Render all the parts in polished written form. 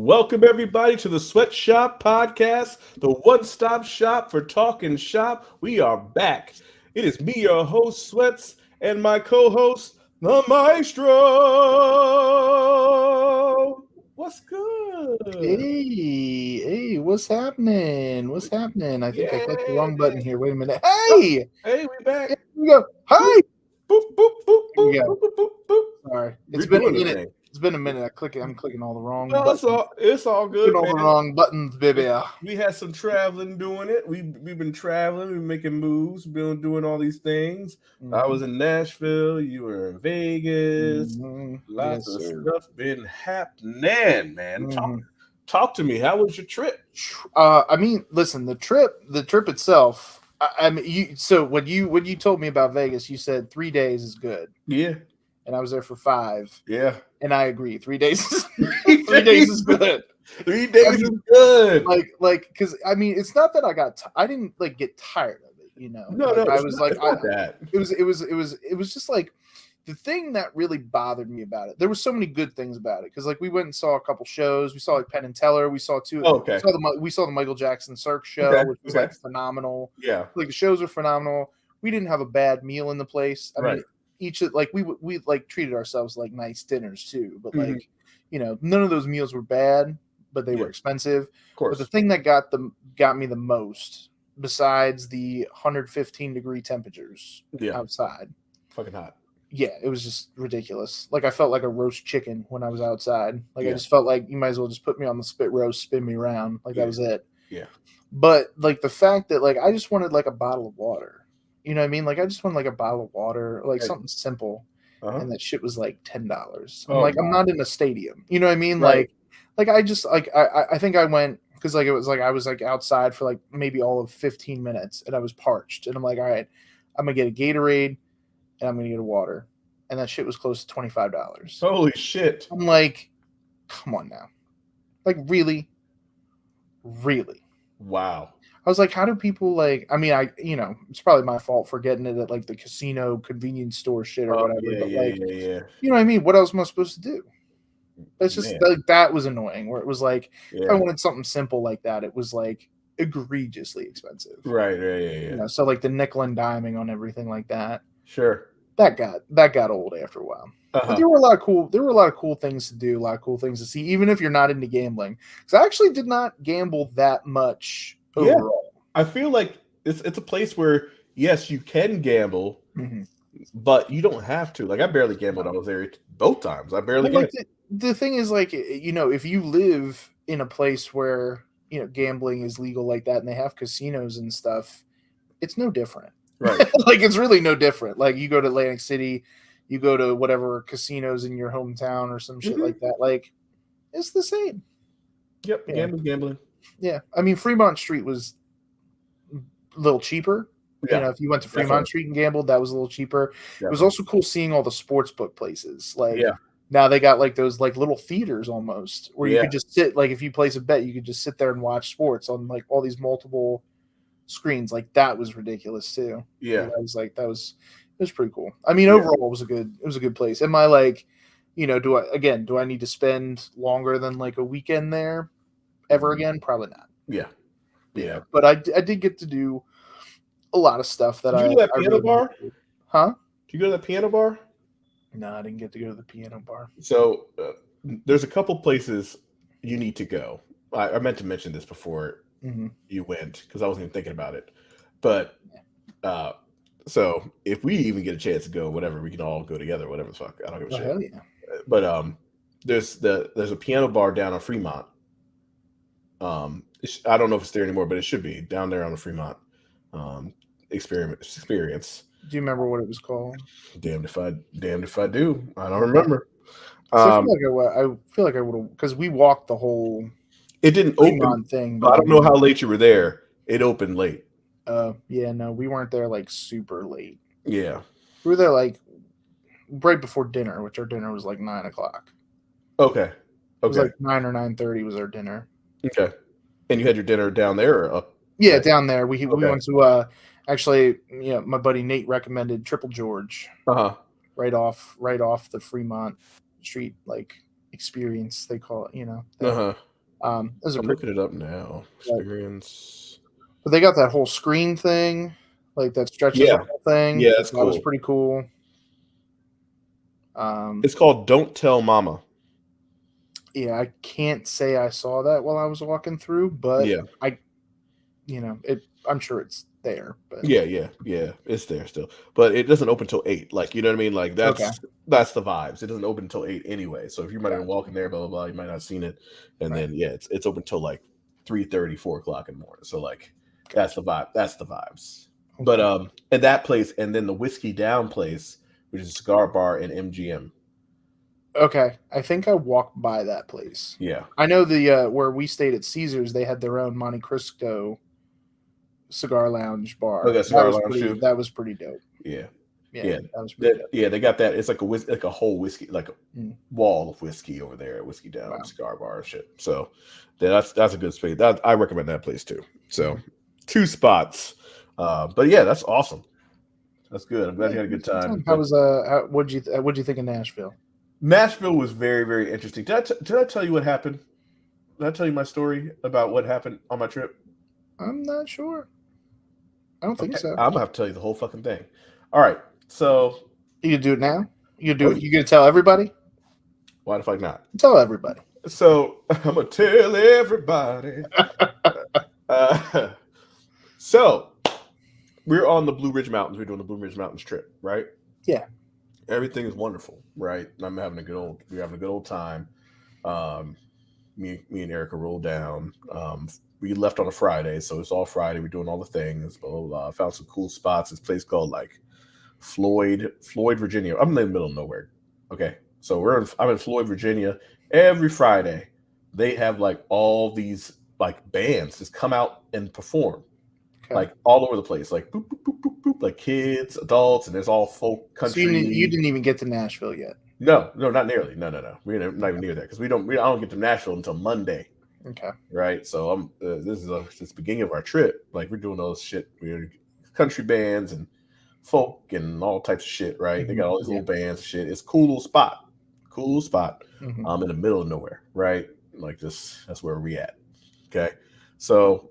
Welcome everybody to the Sweatshop Podcast, the one-stop shop for talking shop. We are back. It is me, your host, Sweats, and my co-host, the Maestro. What's good? Hey, what's happening? What's happening? I think I clicked the wrong button Yeah. here. Wait a minute. Hey! Hey, we back. Here we go. Hi! Boop, boop, boop, Here we boop, go. boop, boop, boop. Sorry. We're It's been a doing the minute. thing. It's been a minute. I'm clicking all the wrong No, buttons. it's all good, Clicking all the man. wrong buttons, baby. We had some traveling doing it. We've been traveling, we've been making moves, been doing all these things. I was in Nashville, you were in Vegas. Lots of stuff been happening, man. Talk to me. How was your trip? I mean, listen, the trip itself. I mean, so when you told me about Vegas, you said 3 days is good. Yeah. And I was there for 5. Yeah. And I agree. 3 days is 3 days is good. 3 days is good. Like, because I mean, it's not that I didn't like get tired of it, you know. No, I was like, that. It was just like the thing that really bothered me about it. There were so many good things about it because like we went and saw a couple shows. We saw like Penn and Teller. We saw two. Okay. We saw the Michael Jackson Cirque show, which was like phenomenal. Yeah. Like the shows were phenomenal. We didn't have a bad meal in the place. I mean, each like we like treated ourselves like nice dinners too, but like you know, none of those meals were bad, but they were expensive. Of course. But the thing that got me the most, besides the 115-degree temperatures outside, fucking hot. Yeah, it was just ridiculous. Like I felt like a roast chicken when I was outside. Like I just felt like you might as well just put me on the spit roast, spin me around. Like that was it. Yeah. But like the fact that like I just wanted like a bottle of water. You know what I mean? Like I just wanted like a bottle of water, like something simple. And that shit was like $10. I'm not in a stadium. You know what I mean? Right. Like I just like I think I went because like it was like I was like outside for like maybe all of 15 minutes and I was parched. And I'm like, all right, I'm gonna get a Gatorade and I'm gonna get a water. And that shit was close to $25. Holy shit. I'm like, come on now. Like really? Really? Wow. I was like, how do people like, I mean, it's probably my fault for getting it at like the casino convenience store shit or whatever. But you know what I mean? What else am I supposed to do? It's just like, that was annoying where it was like, if I wanted something simple like that, it was like egregiously expensive. Right. You know, so like the nickel and diming on everything like that. Sure. That got old after a while. But there were a lot of cool things to do, a lot of cool things to see, even if you're not into gambling. Because I actually did not gamble that much overall. I feel like it's a place where yes, you can gamble, but you don't have to. Like I barely gambled. I was there both times. I barely. Like the thing is, like, you know, if you live in a place where you know gambling is legal like that, and they have casinos and stuff, it's no different. Right. Like it's really no different. Like you go to Atlantic City, you go to whatever casinos in your hometown or some shit like that. Like it's the same. Yep. Yeah. Gambling. Yeah. I mean, Fremont Street was a little cheaper. Yeah. You know, if you went to Fremont Street and gambled, that was a little cheaper. Definitely. It was also cool seeing all the sports book places. Like now they got like those like little theaters almost where you could just sit, like if you place a bet, you could just sit there and watch sports on like all these multiple screens. Like that was ridiculous too. Yeah. I was like, it was pretty cool. I mean, overall it was a good place. Am I like, you know, do I need to spend longer than like a weekend there ever again? Probably not. Yeah. But I did get to do a lot of stuff that Did you go to that piano bar? Huh? Did you go to the piano bar? No, I didn't get to go to the piano bar. So there's a couple places you need to go. I meant to mention this before you went because I wasn't even thinking about it. But so if we even get a chance to go, whatever, we can all go together, whatever the fuck. I don't give a shit. Hell yeah. But there's a piano bar down on Fremont. I don't know if it's there anymore, but it should be down there on the Fremont experience. Do you remember what it was called? Damned if I do. I don't remember. So I feel like I would have, because we walked the whole. It didn't open thing. But I don't know how late you were there. It opened late. Yeah, no, we weren't there like super late. Yeah, we were there like right before dinner, which our dinner was like 9:00. Okay. It was like 9 or 9:30 was our dinner. Okay. And you had your dinner down there or up? Yeah, down there. We went to actually, you know, my buddy Nate recommended Triple George. Right off the Fremont Street like experience, they call it, you know. I'm looking it up now. Experience. But they got that whole screen thing, like that stretches the whole thing. Yeah, that's cool. That was pretty cool. It's called Don't Tell Mama. Yeah, I can't say I saw that while I was walking through, but yeah, I'm sure it's there. But yeah, it's there still, but it doesn't open till 8. Like, you know what I mean? Like that's the vibes. It doesn't open until 8 anyway. So if you might have been walking there, blah blah blah, you might not have seen it, and then it's open till like 3:30, 4 o'clock in the morning. So like that's the vibe. That's the vibes. Okay. But and that place, and then the Whiskey Down place, which is a cigar bar in MGM. Okay, I think I walked by that place. Yeah, I know the where we stayed at Caesars, they had their own Monte Cristo cigar lounge bar. Okay, cigar lounge too. That was pretty dope. Yeah, that was pretty dope. Yeah, they got that. It's like a whole whiskey, like a wall of whiskey over there at Whiskey Down cigar bar and shit. So that's a good space. I recommend that place too. So 2 spots. But yeah, that's awesome. That's good. I'm glad you had a good time. How was what'd you think of Nashville? Nashville was very, very interesting. Did I tell you what happened? Did I tell you my story about what happened on my trip? I'm not sure. I don't think so. I'm gonna have to tell you the whole fucking thing. All right. So you can do it now. You can do it. You gonna tell everybody? Why the fuck not? Tell everybody. So I'm gonna tell everybody. So we're on the Blue Ridge Mountains. We're doing the Blue Ridge Mountains trip, right? Yeah. Everything is wonderful, right? We're having a good old time. Me and Erica rolled down. We left on a Friday, so it's all Friday. We're doing all the things. Blah, blah, blah. Found some cool spots. This place called like Floyd, Virginia. I'm in the middle of nowhere. Okay, so I'm in Floyd, Virginia. Every Friday, they have like all these like bands just come out and perform. Okay. Like all over the place, like boop, boop, boop, boop, boop, like kids, adults, and there's all folk country. So you didn't even get to Nashville yet? No, not nearly. No. We're not even near that because I don't get to Nashville until Monday. Okay. Right. So this is the beginning of our trip. Like we're doing all this shit. We're country bands and folk and all types of shit. Right. Mm-hmm. They got all these little bands and shit. It's a cool little spot. Mm-hmm. In the middle of nowhere. Right. Like this. That's where we at. Okay. So,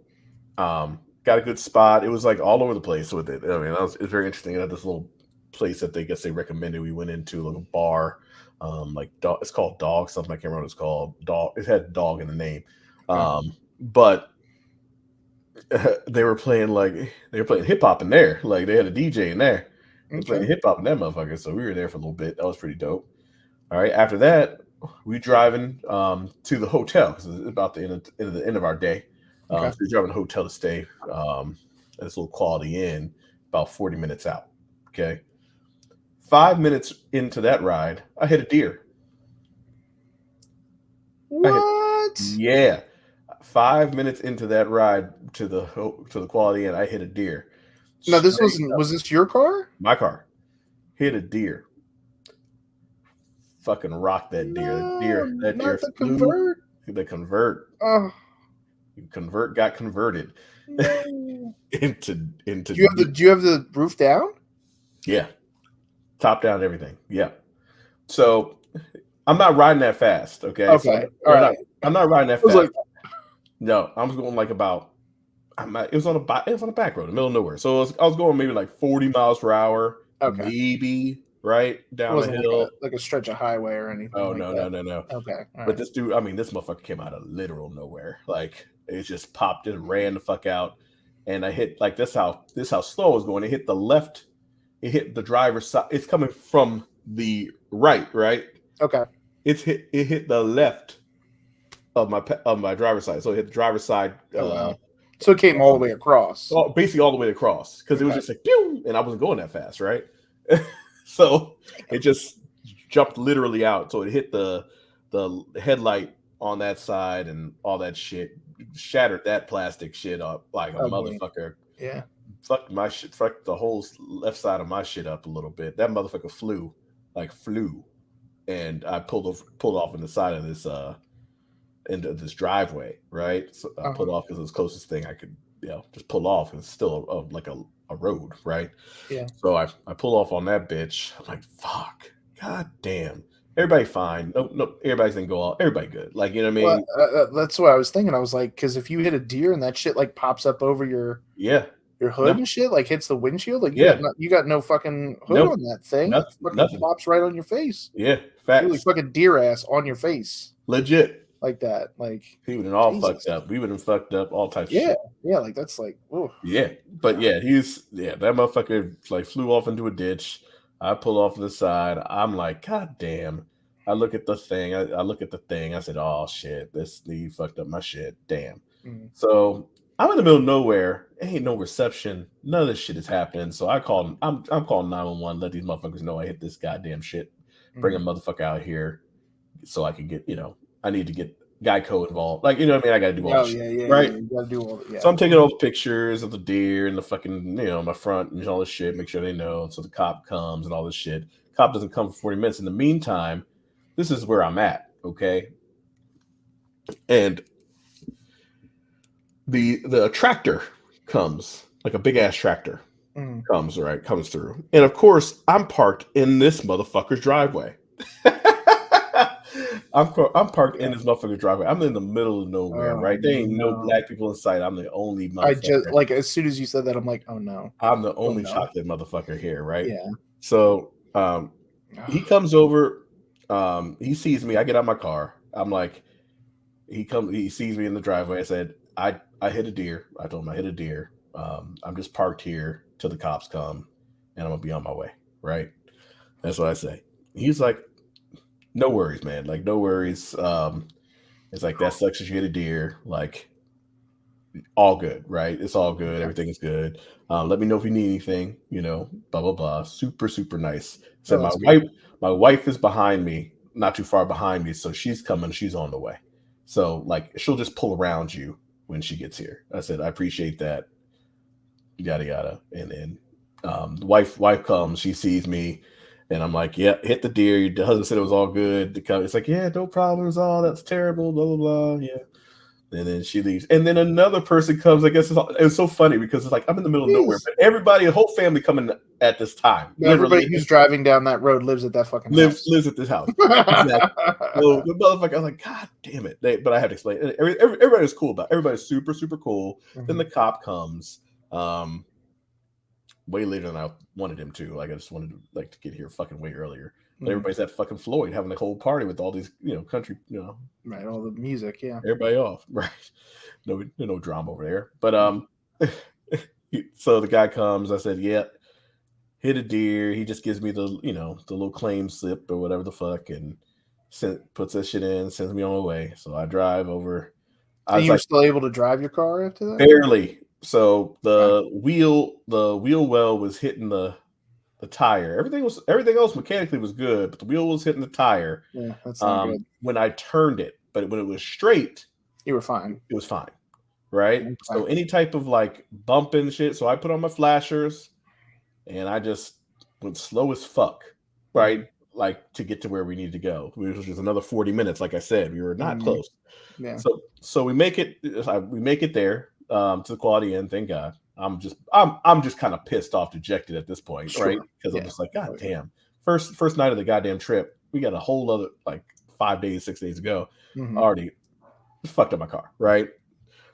got a good spot. It was like all over the place with it. I mean, it's very interesting. It had this little place that they recommended. We went into like a bar, like dog. It's called Dog something. I can't remember what it's called. Dog. It had dog in the name. But they were playing hip hop in there. Like they had a DJ in there. They were playing hip hop in that motherfucker. So we were there for a little bit. That was pretty dope. All right. After that, we driving to the hotel because it's about the end of our day. So we're driving to a hotel to stay at this little Quality Inn, about 40 minutes out. Okay. 5 minutes into that ride, I hit a deer. What? Yeah. 5 minutes into that ride to the Quality Inn, I hit a deer. No, was this your car? My car. Hit a deer. Fucking rocked that deer. That deer the convert. The convert. Oh. Got converted into. Do you have the roof down? Yeah, top down, everything. Yeah. So I'm not riding that fast. Okay. Okay. So I'm not riding that fast. No, I was going like about. It was on a back road, in the middle of nowhere. So I was going maybe like 40 miles per hour. Okay. Maybe right down the hill, like a stretch of highway or anything. Oh like no. Okay. But this dude, this motherfucker came out of literal nowhere. Like it just popped and ran the fuck out, and I hit like this how slow it was going. It hit the left. It hit the driver's side. It's coming from the right. Okay. It hit the left of my driver's side. So it hit the driver's side. So it came all the way across. Basically all the way across because it was just like pew, and I wasn't going that fast, right? So it just jumped literally out. So it hit the headlight on that side and all that shit, shattered that plastic shit up like a motherfucker. Yeah. Fucked my shit, fucked the whole left side of my shit up a little bit. That motherfucker flew. And I pulled off on the side of this into this driveway, right? So I pulled off because it was the closest thing I could, just pull off. It's still like a road, right? Yeah. So I pull off on that bitch. I'm like, fuck, god damn. everybody fine. No, everybody's gonna go all. Everybody good. Like, you know what I mean? Well, that's what I was thinking. I was like, because if you hit a deer and that shit like pops up over your hood and shit, like hits the windshield, like you got no fucking hood on that thing. It fucking flops right on your face. Yeah, facts. Really fucking deer ass on your face. Legit. Like that. Like he would have all fucked up. We would have fucked up all types of shit. Yeah, like that's like, oh. Yeah. But that motherfucker like flew off into a ditch. I pull off to the side. I'm like, God damn. I look at the thing. I look at the thing. I said, oh shit, you fucked up my shit. Damn. Mm-hmm. So I'm in the middle of nowhere. Ain't no reception. None of this shit is happening. So I called. I'm calling 911. Let these motherfuckers know I hit this goddamn shit. Bring a motherfucker out here so I can get. I need to get Geico involved. Like, you know what I mean? I got to do all the shit. Right? You got to do all that. So I'm taking all the pictures of the deer and the fucking, my front and all this shit. Make sure they know. So the cop comes and all this shit. Cop doesn't come for 40 minutes. In the meantime, this is where I'm at. Okay. And the tractor comes, like a big ass tractor comes through. And of course, I'm parked in this motherfucker's driveway. I'm parked in this motherfucker's driveway. I'm in the middle of nowhere, right? There ain't no black people in sight. I'm the only motherfucker. I just, like, as soon as you said that, I'm like, oh no. I'm the only chocolate motherfucker here, right? Yeah. So he comes over, he sees me. I get out of my car. I'm like, he sees me in the driveway. I said, I hit a deer. I told him I hit a deer. I'm just parked here till the cops come and I'm gonna be on my way, right? That's what I say. He's like, no worries, man. Like, no worries. It's like, that sucks that you hit a deer. Like, all good, right? It's all good. Everything is good. Let me know if you need anything, blah, blah, blah. Super, super nice. So my wife is behind me, not too far behind me. So she's coming. She's on the way. So, like, she'll just pull around you when she gets here. I said, I appreciate that. Yada, yada. And then the wife comes. She sees me. And I'm like, yeah, hit the deer. Your husband said it was all good. It's like, yeah, no problems. Oh, that's terrible. Blah, blah, blah. Yeah. And then she leaves. And then another person comes. I guess it's so funny because it's like, I'm in the middle of nowhere. But everybody, the whole family coming at this time. Everybody who's driving down that road lives at that fucking house. Lives at this house. Exactly. So the motherfucker, I was like, God damn it. But I had to explain. Everybody was cool about it. Everybody's super, super cool. Mm-hmm. Then the cop comes. Way later than I wanted him to. Like, I just wanted to to get here fucking way earlier. But everybody's at fucking Floyd having a whole party with all these, country, right, all the music, yeah. Everybody off, right? No drama over there. But so the guy comes. I said, yeah, hit a deer. He just gives me the the little claim slip or whatever the fuck, and puts that shit in, sends me on my way. So I drive over. And you were still able to drive your car after that? Barely. So the wheel well was hitting the tire. Everything else mechanically was good, but the wheel was hitting the tire. Yeah, that's not good. When I turned it, but when it was straight, you were fine. It was fine, right? Okay. So any type of like bumping shit. So I put on my flashers, and I just went slow as fuck, right? Like to get to where we needed to go, which was another 40 minutes. Like I said, we were not close. Yeah. So we make it. We make it there. To the quality end, thank God. I'm just kind of pissed off, dejected at this point, right? Because I'm just like, God damn. First night of the goddamn trip, we got a whole other like 5 days, 6 days ago. Already fucked up my car, right?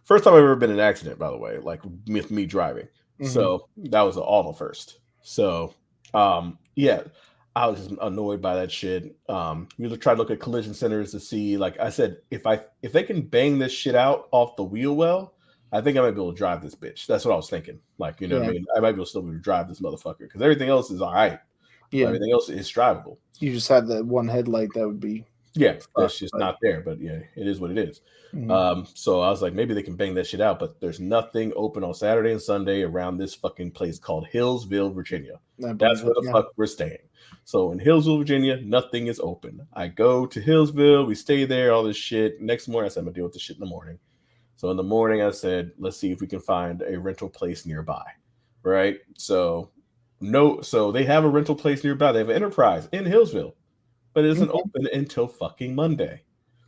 First time I've ever been in an accident, by the way, like with me driving. So that was all the first. So yeah, I was just annoyed by that shit. We tried to look at collision centers to see, like I said, if they can bang this shit out off the wheel well, I think I might be able to drive this bitch. That's what I was thinking. Like, what I mean? I might be able to drive this motherfucker because everything else is all right. Yeah. Everything else is drivable. You just had that one headlight that would be. Yeah, that's just not there. But yeah, it is what it is. So I was like, maybe they can bang that shit out. But there's nothing open on Saturday and Sunday around this fucking place called Hillsville, Virginia. That's where the fuck we're staying. So in Hillsville, Virginia, nothing is open. I go to Hillsville. We stay there, all this shit. Next morning, I said, I'm going to deal with this shit in the morning. So in the morning, I said, let's see if we can find a rental place nearby, right? So they have a rental place nearby. They have an Enterprise in Hillsville, but it isn't open until fucking Monday.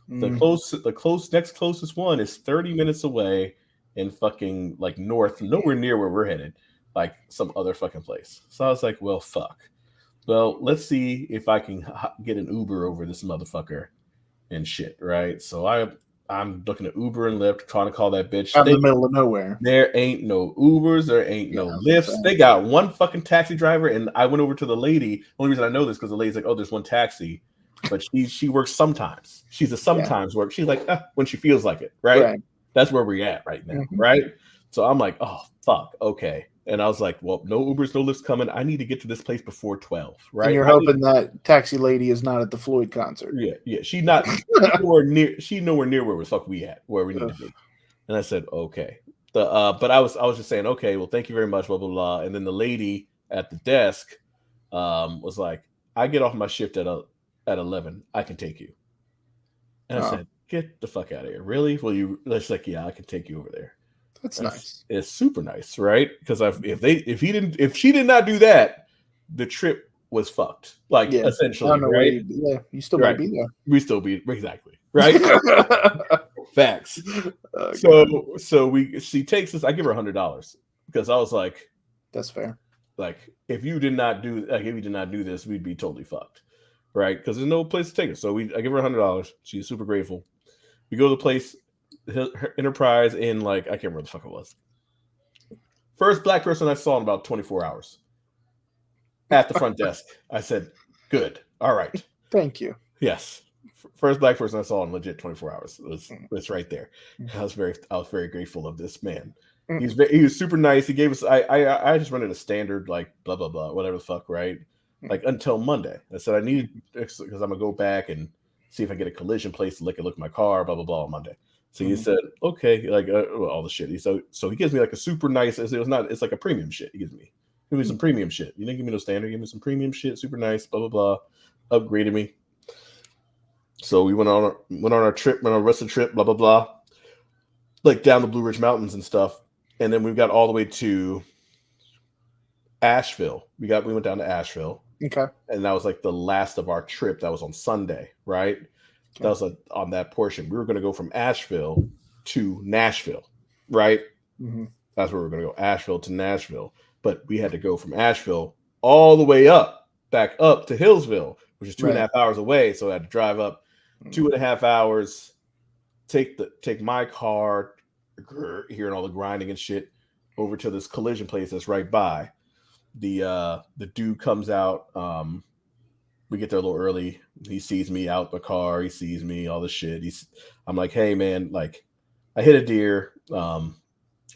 The next closest one is 30 minutes away in fucking like north, nowhere near where we're headed, like some other fucking place. So I was like, well, fuck. well, let's see if I can get an Uber over this motherfucker and shit, right? So I'm looking at Uber and Lyft, trying to call that bitch. Out in the middle of nowhere. There ain't no Ubers, there ain't no Lyfts. They got one fucking taxi driver, and I went over to the lady. Only reason I know this because the lady's like, "Oh, there's one taxi," but she works sometimes. She's a sometimes work. She's like when she feels like it, right? That's where we're at right now, right? So I'm like, oh fuck, okay. And I was like, well, no Ubers, no Lyfts coming. I need to get to this place before 12, right? And you're hoping that taxi lady is not at the Floyd concert. Yeah. She's nowhere near where the fuck we at, where we need to be. And I said, okay. But I was just saying, okay, well, thank you very much, blah blah blah. And then the lady at the desk was like, I get off my shift at 11. I can take you. And I said, get the fuck out of here. Really? Well, it's like, yeah, I can take you over there. That's nice. It's super nice, right? Because if she did not do that, the trip was fucked. Like essentially, right? You still might be there. We still be exactly right. Facts. She takes us. I give her $100 because I was like, that's fair. Like if you did not do this, we'd be totally fucked, right? Because there's no place to take her. So I give her $100. She's super grateful. We go to the place. Her Enterprise in I can't remember what the fuck it was. First black person I saw in about 24 hours at the front desk. I said, good. All right. Thank you. Yes. First black person I saw in legit 24 hours. It was right there. I was very grateful of this man. He was super nice. He gave us, I just rented a standard, blah, blah, blah, whatever the fuck, right? Until Monday. I said, I need, because I'm going to go back and see if I get a collision place to look at my car, blah, blah, blah on Monday. So he said, okay, all the shit. So he gives me a super nice, it's like a premium shit he gives me. Give me some premium shit. You didn't give me no standard, give me some premium shit, super nice, blah, blah, blah. Upgraded me. So we went on our trip, went on the rest of the trip, blah, blah, blah. Down the Blue Ridge Mountains and stuff. And then we got all the way to Asheville. We went down to Asheville. Okay. And that was the last of our trip. That was on Sunday, right? That was on that portion. We were going to go from Asheville to Nashville, right? Mm-hmm. That's where we were going to go, Asheville to Nashville. But we had to go from Asheville all the way back up to Hillsville, which is 2.5 hours away. So I had to drive up 2.5 hours, take my car, hearing all the grinding and shit, over to this collision place that's right by. The dude comes out. We get there a little early. He sees me out the car. He sees me, all the shit. I'm like, hey man, I hit a deer. I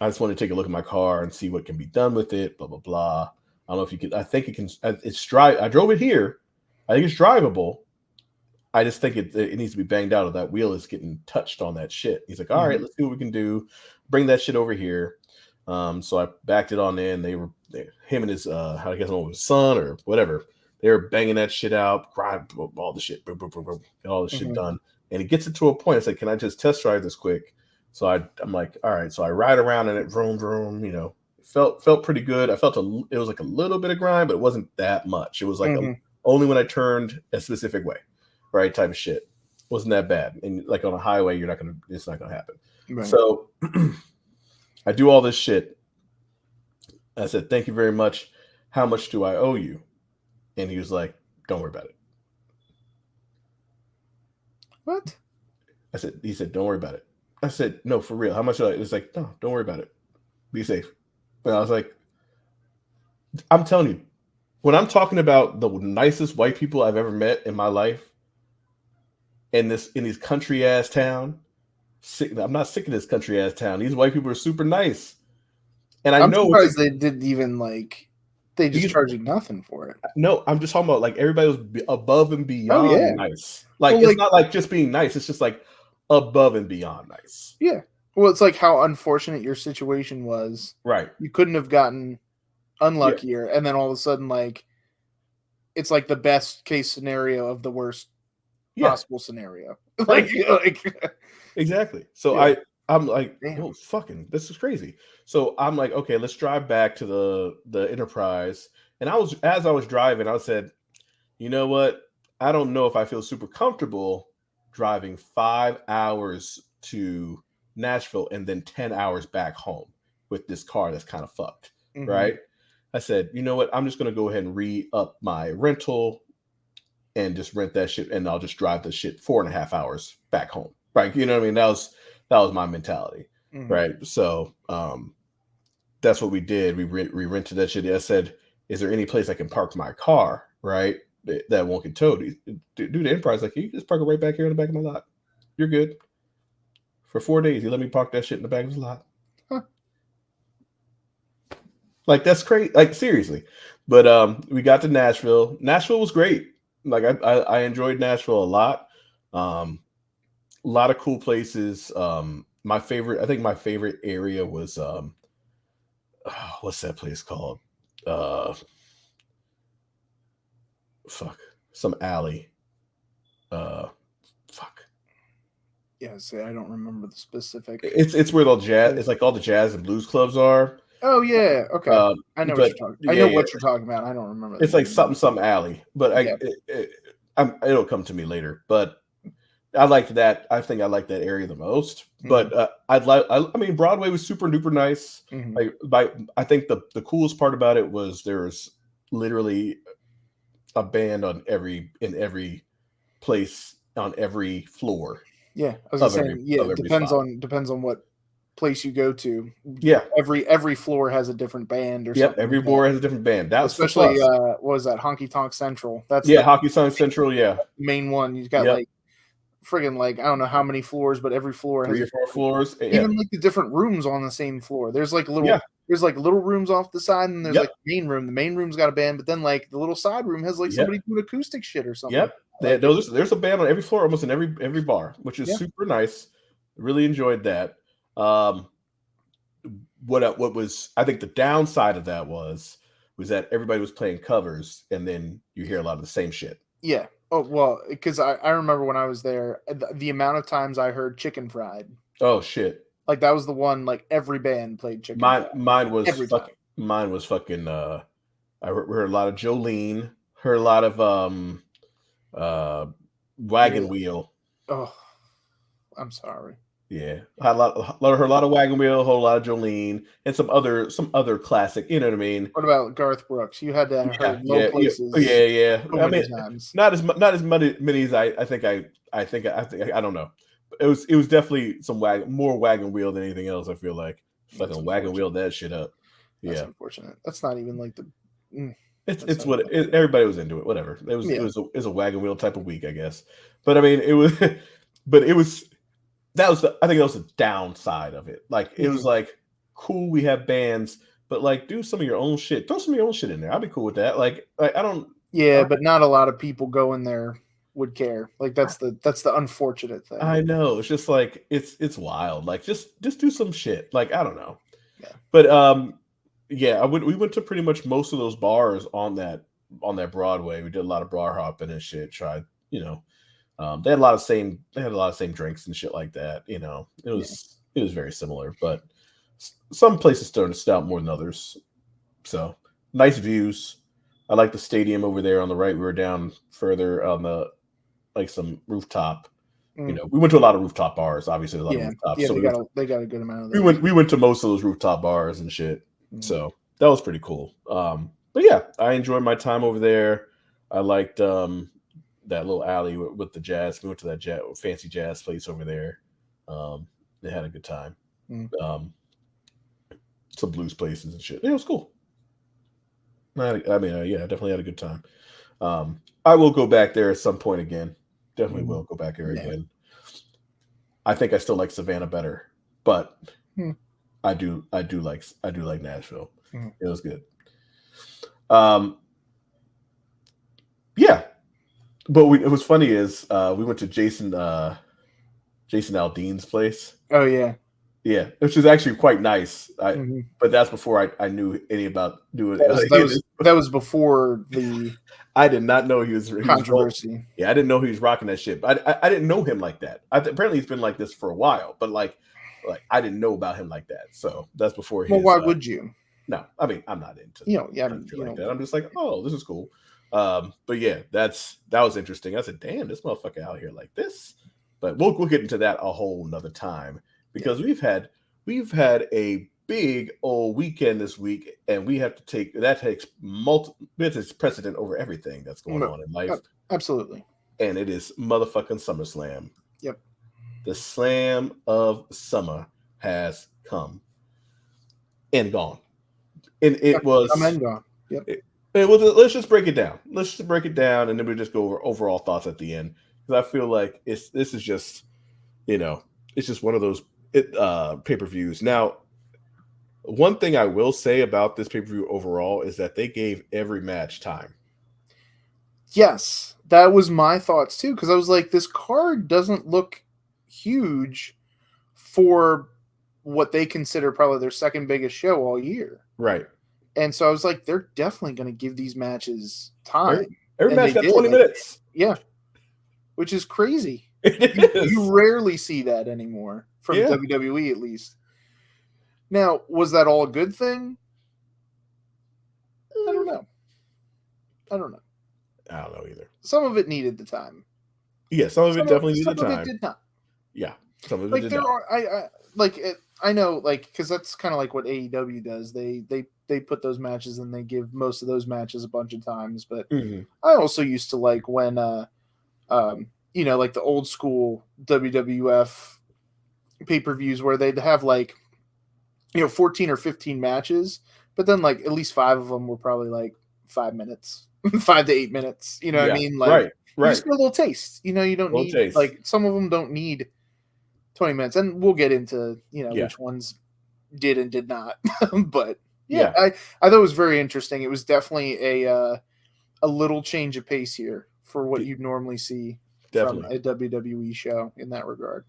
just want to take a look at my car and see what can be done with it. Blah blah blah. I don't know if you could. I think it can. It's drive. I drove it here. I think it's drivable. I just think it needs to be banged out. Or that wheel is getting touched on that shit. He's like, all right, let's see what we can do. Bring that shit over here. So I backed it on in. Him and his I guess his son or whatever. They were banging that shit out, grind all the shit, boom, boom, boom, boom, get all the shit done. And it gets it to a point. It's like, can I just test drive this quick? So I'm like, all right. So I ride around in it, vroom, vroom. Felt pretty good. I felt it was a little bit of grind, but it wasn't that much. It was only when I turned a specific way, right? Type of shit. Wasn't that bad. And on a highway, it's not gonna happen. Right. So I do all this shit. I said, thank you very much. How much do I owe you? And he was like, don't worry about it. What? He said, don't worry about it. I said, no, for real. How much? It was like, no, don't worry about it. Be safe. But I was like, I'm telling you, when I'm talking about the nicest white people I've ever met in my life, in these country ass town, I'm not sick of this country ass town. These white people are super nice. And I'm surprised they didn't even they just charge you nothing for it. No, I'm just talking about everybody was above and beyond nice. It's not just being nice. It's just above and beyond nice. Yeah. Well, it's how unfortunate your situation was. Right. You couldn't have gotten unluckier, and then all of a sudden, it's the best case scenario of the worst possible scenario. Exactly. So I'm like, oh, fucking, this is crazy. So I'm like, okay, let's drive back to the Enterprise. And as I was driving, I said, you know what? I don't know if I feel super comfortable driving 5 hours to Nashville and then 10 hours back home with this car that's kind of fucked, right? I said, you know what? I'm just gonna go ahead and re-up my rental and just rent that shit, and I'll just drive the shit 4.5 hours back home. Right? You know what I mean? That was my mentality. Mm-hmm. Right? So that's what we did. We rented that shit. I said, is there any place I can park my car? Right? That won't get towed. Dude, the Enterprise like, you can just park it right back here in the back of my lot. You're good. For 4 days, he let me park that shit in the back of his lot. Huh. Like, that's crazy. Like, seriously. But we got to Nashville. Nashville was great. Like, I enjoyed Nashville a lot. A lot of cool places. I think my favorite area was what's that place called? Some alley. Yeah, see, I don't remember the specific. It's where it's like all the jazz and blues clubs are. Oh yeah, okay. I know what you're talking. I know what you're talking about. I don't remember. It's like some alley, but it'll come to me later. But I liked that. I think I liked that area the most. Mm-hmm. But I mean, Broadway was super duper nice. Mm-hmm. I think the coolest part about it was there's literally a band in every place on every floor. Yeah, I was saying. Yeah, it depends on what place you go to. Yeah, every floor has a different band or something. Every floor has a different band. That's especially what was that, Honky Tonk Central? That's Honky Tonk Central. Yeah, main one. You've got like friggin' like I don't know how many floors, but every floor has 3 or 4 floors. Even like the different rooms on the same floor. There's like there's like little rooms off the side, and there's like the main room. The main room's got a band, but then like the little side room has like somebody doing acoustic shit or something. Yep. There's a band on every floor, almost in every bar, which is super nice. Really enjoyed that. What was, I think the downside of that was that everybody was playing covers, and then you hear a lot of the same shit. Yeah. Oh well, because I remember when I was there, the amount of times I heard Chicken Fried. Oh shit! Like that was the one. Like every band played Chicken. Mine was fucking. I heard a lot of Jolene. Heard a lot of Wagon Wheel. Oh, I'm sorry. Yeah, heard a lot of Wagon Wheel, a whole lot of Jolene, and some other classic. You know what I mean? What about Garth Brooks? You had to have heard Low Places. Yeah. I mean, not as many as I think. I don't know. It was definitely some more Wagon Wheel than anything else. I feel like fucking Wagon Wheel that shit up. That's unfortunate. That's not even like the. It's what everybody was into it. Whatever. It was a Wagon Wheel type of week, I guess. But I mean, it was. I think that was the downside of it. Like it was like, cool, we have bands, but like do some of your own shit. Throw some of your own shit in there. I'd be cool with that. Like I don't. Yeah, but not a lot of people go in there would care. Like that's the unfortunate thing. I know. It's just like it's wild. Like just do some shit. Like I don't know. Yeah. But we went to pretty much most of those bars on that Broadway. We did a lot of bar hopping and shit. Tried, they had a lot of same drinks and shit like that. It was very similar, but some places stood out more than others. So nice views. I like the stadium over there on the right. We were down further on the some rooftop. We went to a lot of rooftop bars. Obviously, a lot of rooftops. Yeah, so they got a good amount of those. We went to most of those rooftop bars and shit. So that was pretty cool. But yeah, I enjoyed my time over there. I liked that little alley with the jazz. We went to that fancy jazz place over there. They had a good time. Some blues places and shit. Yeah, it was cool. I definitely had a good time. I will go back there at some point again. Definitely will go back there again. I think I still like Savannah better, but I do like Nashville. It was good. Yeah. But it was funny is we went to Jason Aldean's place. Oh yeah, which is actually quite nice. But that's before I knew any about doing it. That was before the. I did not know he was controversy. I didn't know he was rocking that shit. But I didn't know him like that. Apparently he's been like this for a while. But like I didn't know about him like that. So that's before. Why would you? No, I mean I'm not into like that. I'm just like, oh, this is cool. But yeah, that was interesting. I said, damn, this motherfucker out here like this. But we'll get into that a whole nother time because we've had a big old weekend this week, and we have to take it's precedent over everything that's going on in life. Absolutely. And it is motherfucking SummerSlam. Yep. The Slam of Summer has come and gone. And it was come and gone. Yep. Let's just break it down. Let's just break it down, and then we'll just go over overall thoughts at the end. Because I feel like this is just, it's just one of those pay-per-views. Now, one thing I will say about this pay-per-view overall is that they gave every match time. Yes, that was my thoughts too, because I was like, this card doesn't look huge for what they consider probably their second biggest show all year. Right. And so I was like, they're definitely going to give these matches time. Every match got 20 minutes. Yeah. Which is crazy. You rarely see that anymore from WWE, at least. Now, was that all a good thing? I don't know. I don't know either. Some of it needed the time. Yeah, some of it definitely needed the time. Some of it did not. Yeah, some of it did not. I know, because that's kind of like what AEW does. They put those matches and they give most of those matches a bunch of times. But I also used to like when, like the old school WWF pay-per-views where they'd have 14 or 15 matches, but then at least 5 of them were probably 5 minutes, 5 to 8 minutes. You know what I mean? Right. You just get a little taste. You don't need some of them don't need 20 minutes, and we'll get into which ones did and did not. But I thought it was very interesting. It was definitely a little change of pace here for what you'd normally see from a WWE show in that regard.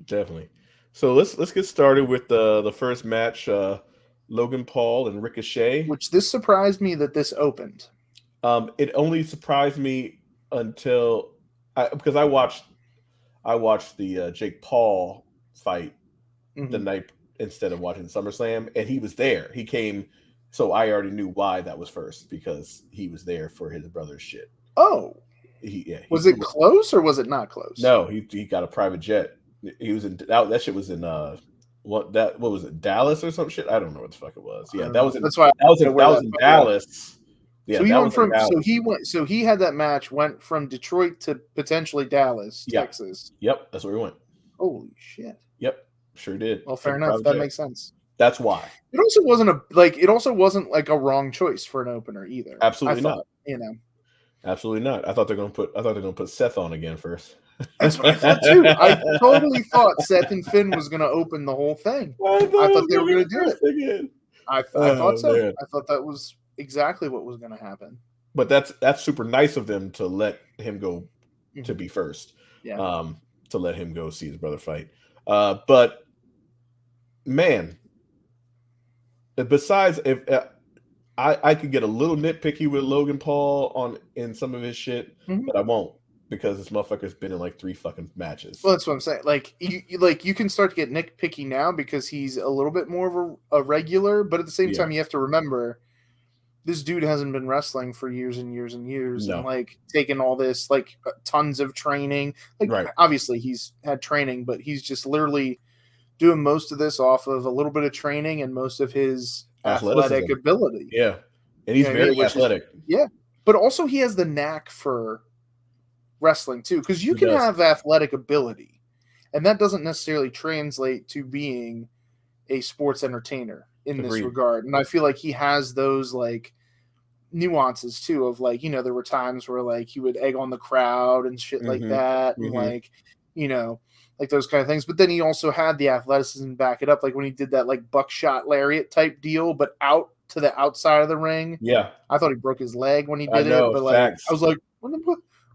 Definitely. So let's get started with the first match, Logan Paul and Ricochet. Which this surprised me that this opened. It only surprised me until because I watched the Jake Paul fight the night instead of watching SummerSlam, and he was there. He came, so I already knew why that was first, because he was there for his brother's shit. Oh, was it close or was it not close? No, he got a private jet. He was in that shit was in what was it, Dallas or some shit? I don't know what the fuck it was. Yeah, that was in Dallas. Yeah, so he had that match, went from Detroit to potentially Dallas, Texas. Yep, that's where he went. Holy shit. Yep, sure did. Well, fair enough. That makes sense. That's why. It also wasn't a wrong choice for an opener either. Absolutely not. Absolutely not. I thought they're gonna put Seth on again first. That's what I thought too. I totally thought Seth and Finn was gonna open the whole thing. I thought they were gonna do it again. I thought so. Man. I thought that was exactly what was going to happen. But that's super nice of them to let him go to be first. Yeah. To let him go see his brother fight. But man, besides, if I could get a little nitpicky with Logan Paul in some of his shit, but I won't, because this motherfucker's been in 3 fucking matches. Well, that's what I'm saying. You can start to get nitpicky now because he's a little bit more of a regular, but at the same time, you have to remember this dude hasn't been wrestling for years and years and years, and taken all this tons of training. Obviously he's had training, but he's just literally doing most of this off of a little bit of training and most of his athletic ability. Yeah, and he's very athletic. But also he has the knack for wrestling too, because you can have athletic ability, and that doesn't necessarily translate to being a sports entertainer in this regard. And I feel like he has those nuances too of there were times where he would egg on the crowd and shit like that, and those kind of things. But then he also had the athleticism to back it up, when he did that buckshot lariat type deal, but out to the outside of the ring. Yeah, I thought he broke his leg when he did it, but I was like,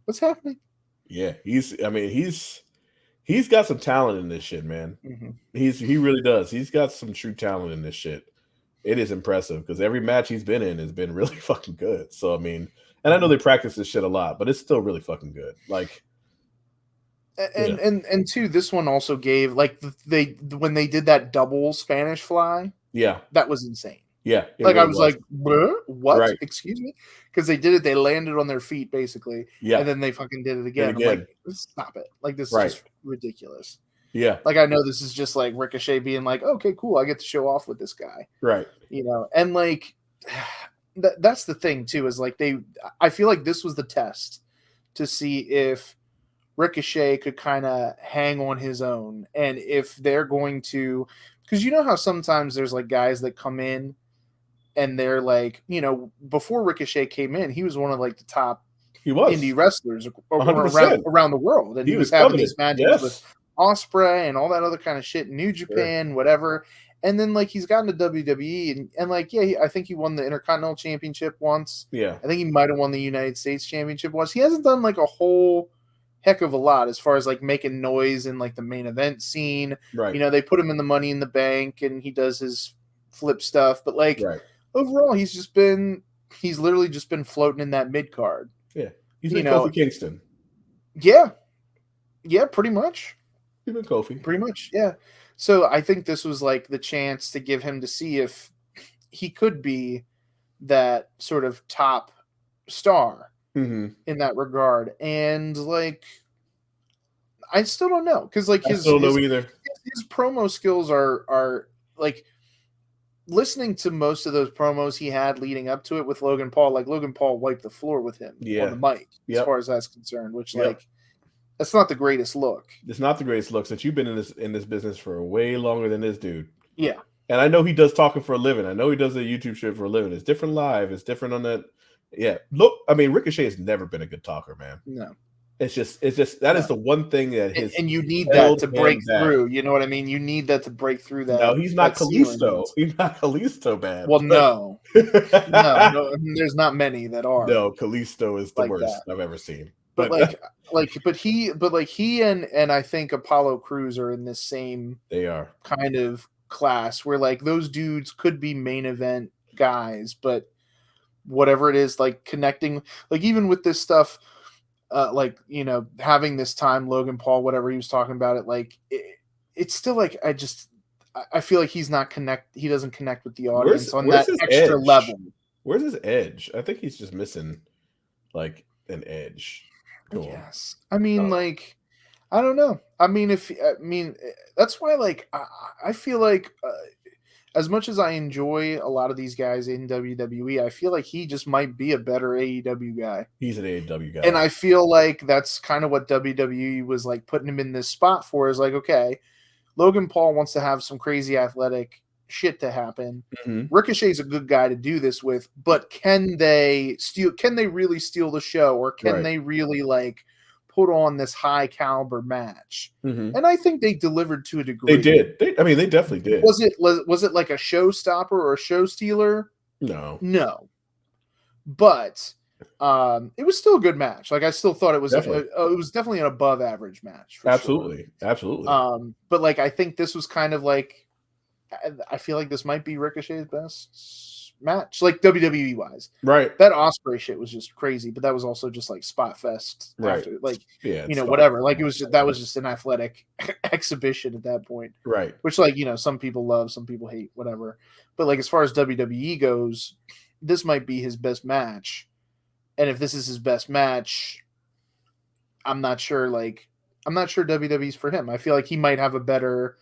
what's happening? Yeah, he's got some talent in this shit, man. He really does. He's got some true talent in this shit. It is impressive because every match he's been in has been really fucking good. So I mean, and I know they practice this shit a lot, but it's still really fucking good. And two, this one also gave when they did that double Spanish fly. Yeah, that was insane. Yeah, I was like, what? Right. Excuse me? Because they did it. They landed on their feet basically. Yeah, and then they fucking did it again. I'm like, stop it! This is just ridiculous. Yeah. Like, I know this is just like Ricochet being like, okay, cool, I get to show off with this guy. Right. And like that's the thing too, is like I feel like this was the test to see if Ricochet could kind of hang on his own, and if they're going to, because you know how sometimes there's like guys that come in and they're like, before Ricochet came in, he was one of like the top indie wrestlers around the world, and he was having these matches with Ospreay and all that other kind of shit, New Japan, whatever. And then like he's gotten to WWE and like, yeah, I think he won the Intercontinental Championship once. Yeah, I think he might have won the United States Championship once. He hasn't done like a whole heck of a lot as far as like making noise in like the main event scene. Right. They put him in the Money in the Bank and he does his flip stuff, but like overall, he's literally just been floating in that mid card. Yeah, he's been Kofi Kingston. Yeah, pretty much. He's been Kofi. Pretty much, yeah. So I think this was like the chance to give him to see if he could be that sort of top star in that regard. And like, I still don't know, because like his promo skills are like, listening to most of those promos he had leading up to it with Logan Paul, like Logan Paul wiped the floor with him on the mic, as far as that's concerned, which like, that's not the greatest look. It's not the greatest look, since you've been in this business for way longer than this dude. Yeah. And I know he does talking for a living. I know he does a YouTube shit for a living. It's different live. It's different on that. Yeah. Look, I mean, Ricochet has never been a good talker, man. No. It's just that is the one thing that his and you need that to break through. You know what I mean? You need that to break through that. No, he's not Kalisto. He's not Kalisto bad. Well, no. No, there's not many that are. No, Kalisto is the worst I've ever seen. But he and I think Apollo Crews are in this same kind of class where like those dudes could be main event guys, but whatever it is, like connecting, like even with this stuff, like, having this time, Logan Paul, whatever he was talking about it, like it's still like, I feel like he doesn't connect with the audience on that extra level. Where's his edge? I think he's just missing like an edge. Cool. Yes. I mean, like, I don't know. I mean, that's why, like, I feel like as much as I enjoy a lot of these guys in WWE, I feel like he just might be a better AEW guy. He's an AEW guy. And I feel like that's kind of what WWE was like putting him in this spot for, is like, okay, Logan Paul wants to have some crazy athletic shit to happen. Ricochet's a good guy to do this with, but can they really steal the show, or can they really like put on this high caliber match? And I think they delivered to a degree. They did. They definitely did. Was it like a showstopper or a show stealer? No. But it was still a good match. Like, I still thought it was definitely an above average match. Absolutely. But like, I think this was kind of like, I feel like this might be Ricochet's best match, like WWE wise. Right. That Ospreay shit was just crazy, but that was also just like spot fest. Right. After, like, whatever. Like, that was just an athletic exhibition at that point. Right. Which, like, some people love, some people hate, whatever. But like, as far as WWE goes, this might be his best match. And if this is his best match, I'm not sure WWE's for him. I feel like he might have a better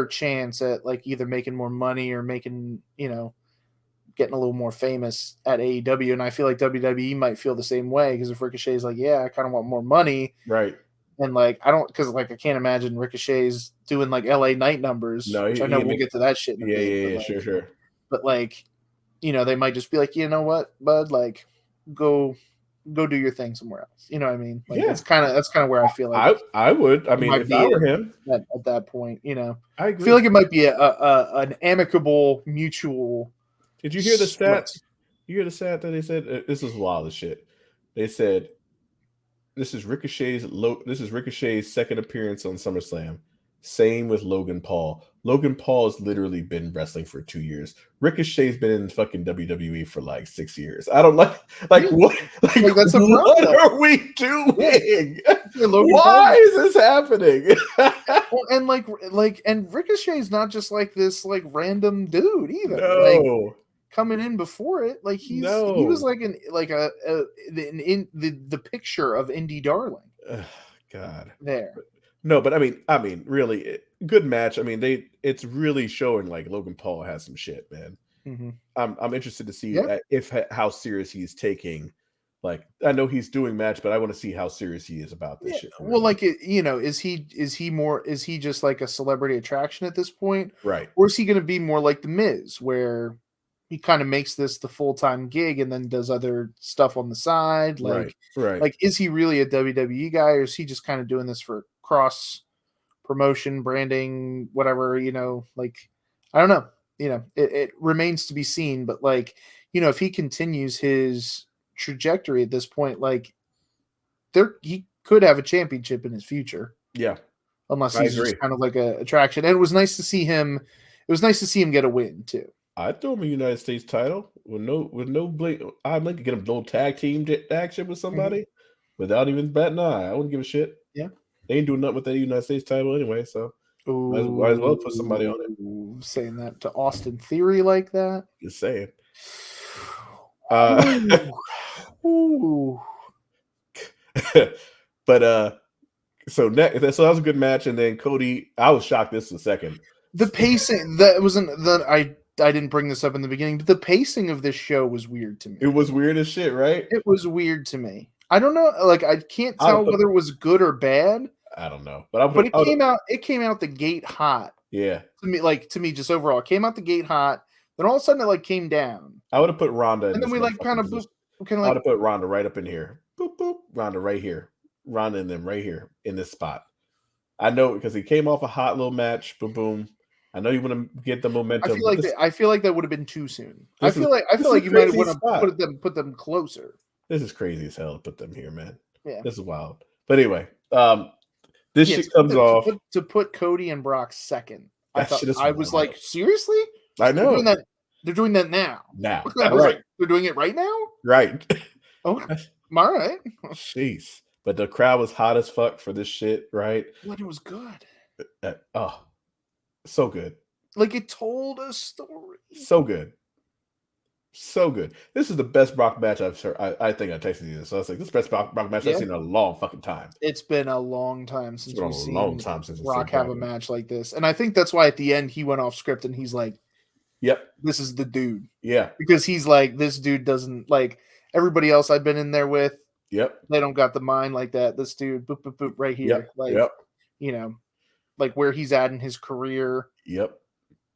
chance at like either making more money or making, getting a little more famous at AEW. And I feel like WWE might feel the same way, because if Ricochet's like, yeah, I kind of want more money. Right. And like, I can't imagine Ricochet's doing like LA night numbers. No, which I know we'll get to that shit in a bit. Yeah, sure. But like, they might just be like, you know what, bud, like, go do your thing somewhere else. You know what I mean? Like, that's kind of where I feel like I would. I mean, if I were him at that point, I agree. feel like it might be an amicable, mutual. Did you hear the stat? You hear the stat that they said? This is wild as shit. They said this is Ricochet's second appearance on SummerSlam. Same with Logan Paul. Logan Paul has literally been wrestling for 2 years. Ricochet's been in fucking WWE for like 6 years. I don't what? Like, that's a problem. What are we doing? Why is this happening? And Ricochet's not just like this like random dude either. No. Like, coming in before it, like he was like the picture of indie darling. God. There. No, but I mean, really good match. I mean, it's really showing like Logan Paul has some shit, man. Mm-hmm. I'm interested to see how serious he's taking. Like, I know he's doing match, but I want to see how serious he is about this shit. Well, like is he just like a celebrity attraction at this point, right? Or is he going to be more like the Miz, where he kind of makes this the full-time gig and then does other stuff on the side? Right. Like, is he really a WWE guy, or is he just kind of doing this for cross promotion, branding, whatever? Like, I don't know. It remains to be seen. But like, if he continues his trajectory at this point, like, he could have a championship in his future. Yeah. Unless he's just kind of like a attraction. And it was nice to see him. It was nice to see him get a win too. I'd throw him a United States title with no blade. I'd like to get him a little tag team action with somebody without even batting an eye. I wouldn't give a shit. Yeah. They ain't doing nothing with that United States title anyway, so might as well put somebody on it. Saying that to Austin Theory like that? Just saying. Ooh. But so that was a good match, and then Cody, I was shocked this was second. The pacing that wasn't that I didn't bring this up in the beginning, but the pacing of this show was weird to me. It was weird as shit, right? It was weird to me. I don't know, like I can't tell whether it was good or bad. I don't know, but it came out the gate hot. Yeah, to me, just overall, it came out the gate hot. Then all of a sudden, it like came down. I would have put Ronda, and then we like kind of I would have put Ronda right up in here. Boop boop, Ronda right here, Ronda and them right here in this spot. I know because he came off a hot little match. Boom boom. I know you want to get the momentum. I feel like that would have been too soon. I feel like you might have want to put them closer. This is crazy as hell to put them here, man. Yeah, this is wild. But anyway, this shit comes off to put Cody and Brock second. I was like, seriously? I know they're doing that now. I was like, they're doing it right now. Right. Okay. All right. Jeez. But the crowd was hot as fuck for this shit, right? But it was good. So good. Like it told a story. So good. So good. This is the best Brock match I've heard. I think I texted you this. So I was like, this is the best Brock match I've seen in a long fucking time. It's been a long time since we've seen Brock have a match like this. And I think that's why at the end he went off script and he's like, yep, this is the dude. Yeah. Because he's like, this dude doesn't like everybody else I've been in there with. Yep. They don't got the mind like that. This dude, boop, boop, boop, right here. Like where he's at in his career. Yep.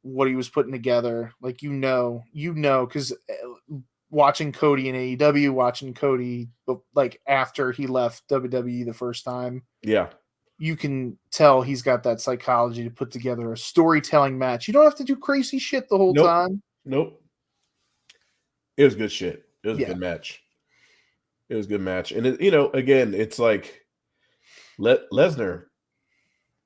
What he was putting together, like because watching Cody in AEW, watching Cody like after he left WWE the first time, you can tell he's got that psychology to put together a storytelling match. You don't have to do crazy shit the whole time. Nope. It was good shit. It was a good match. It was a good match, and again, it's like Lesnar.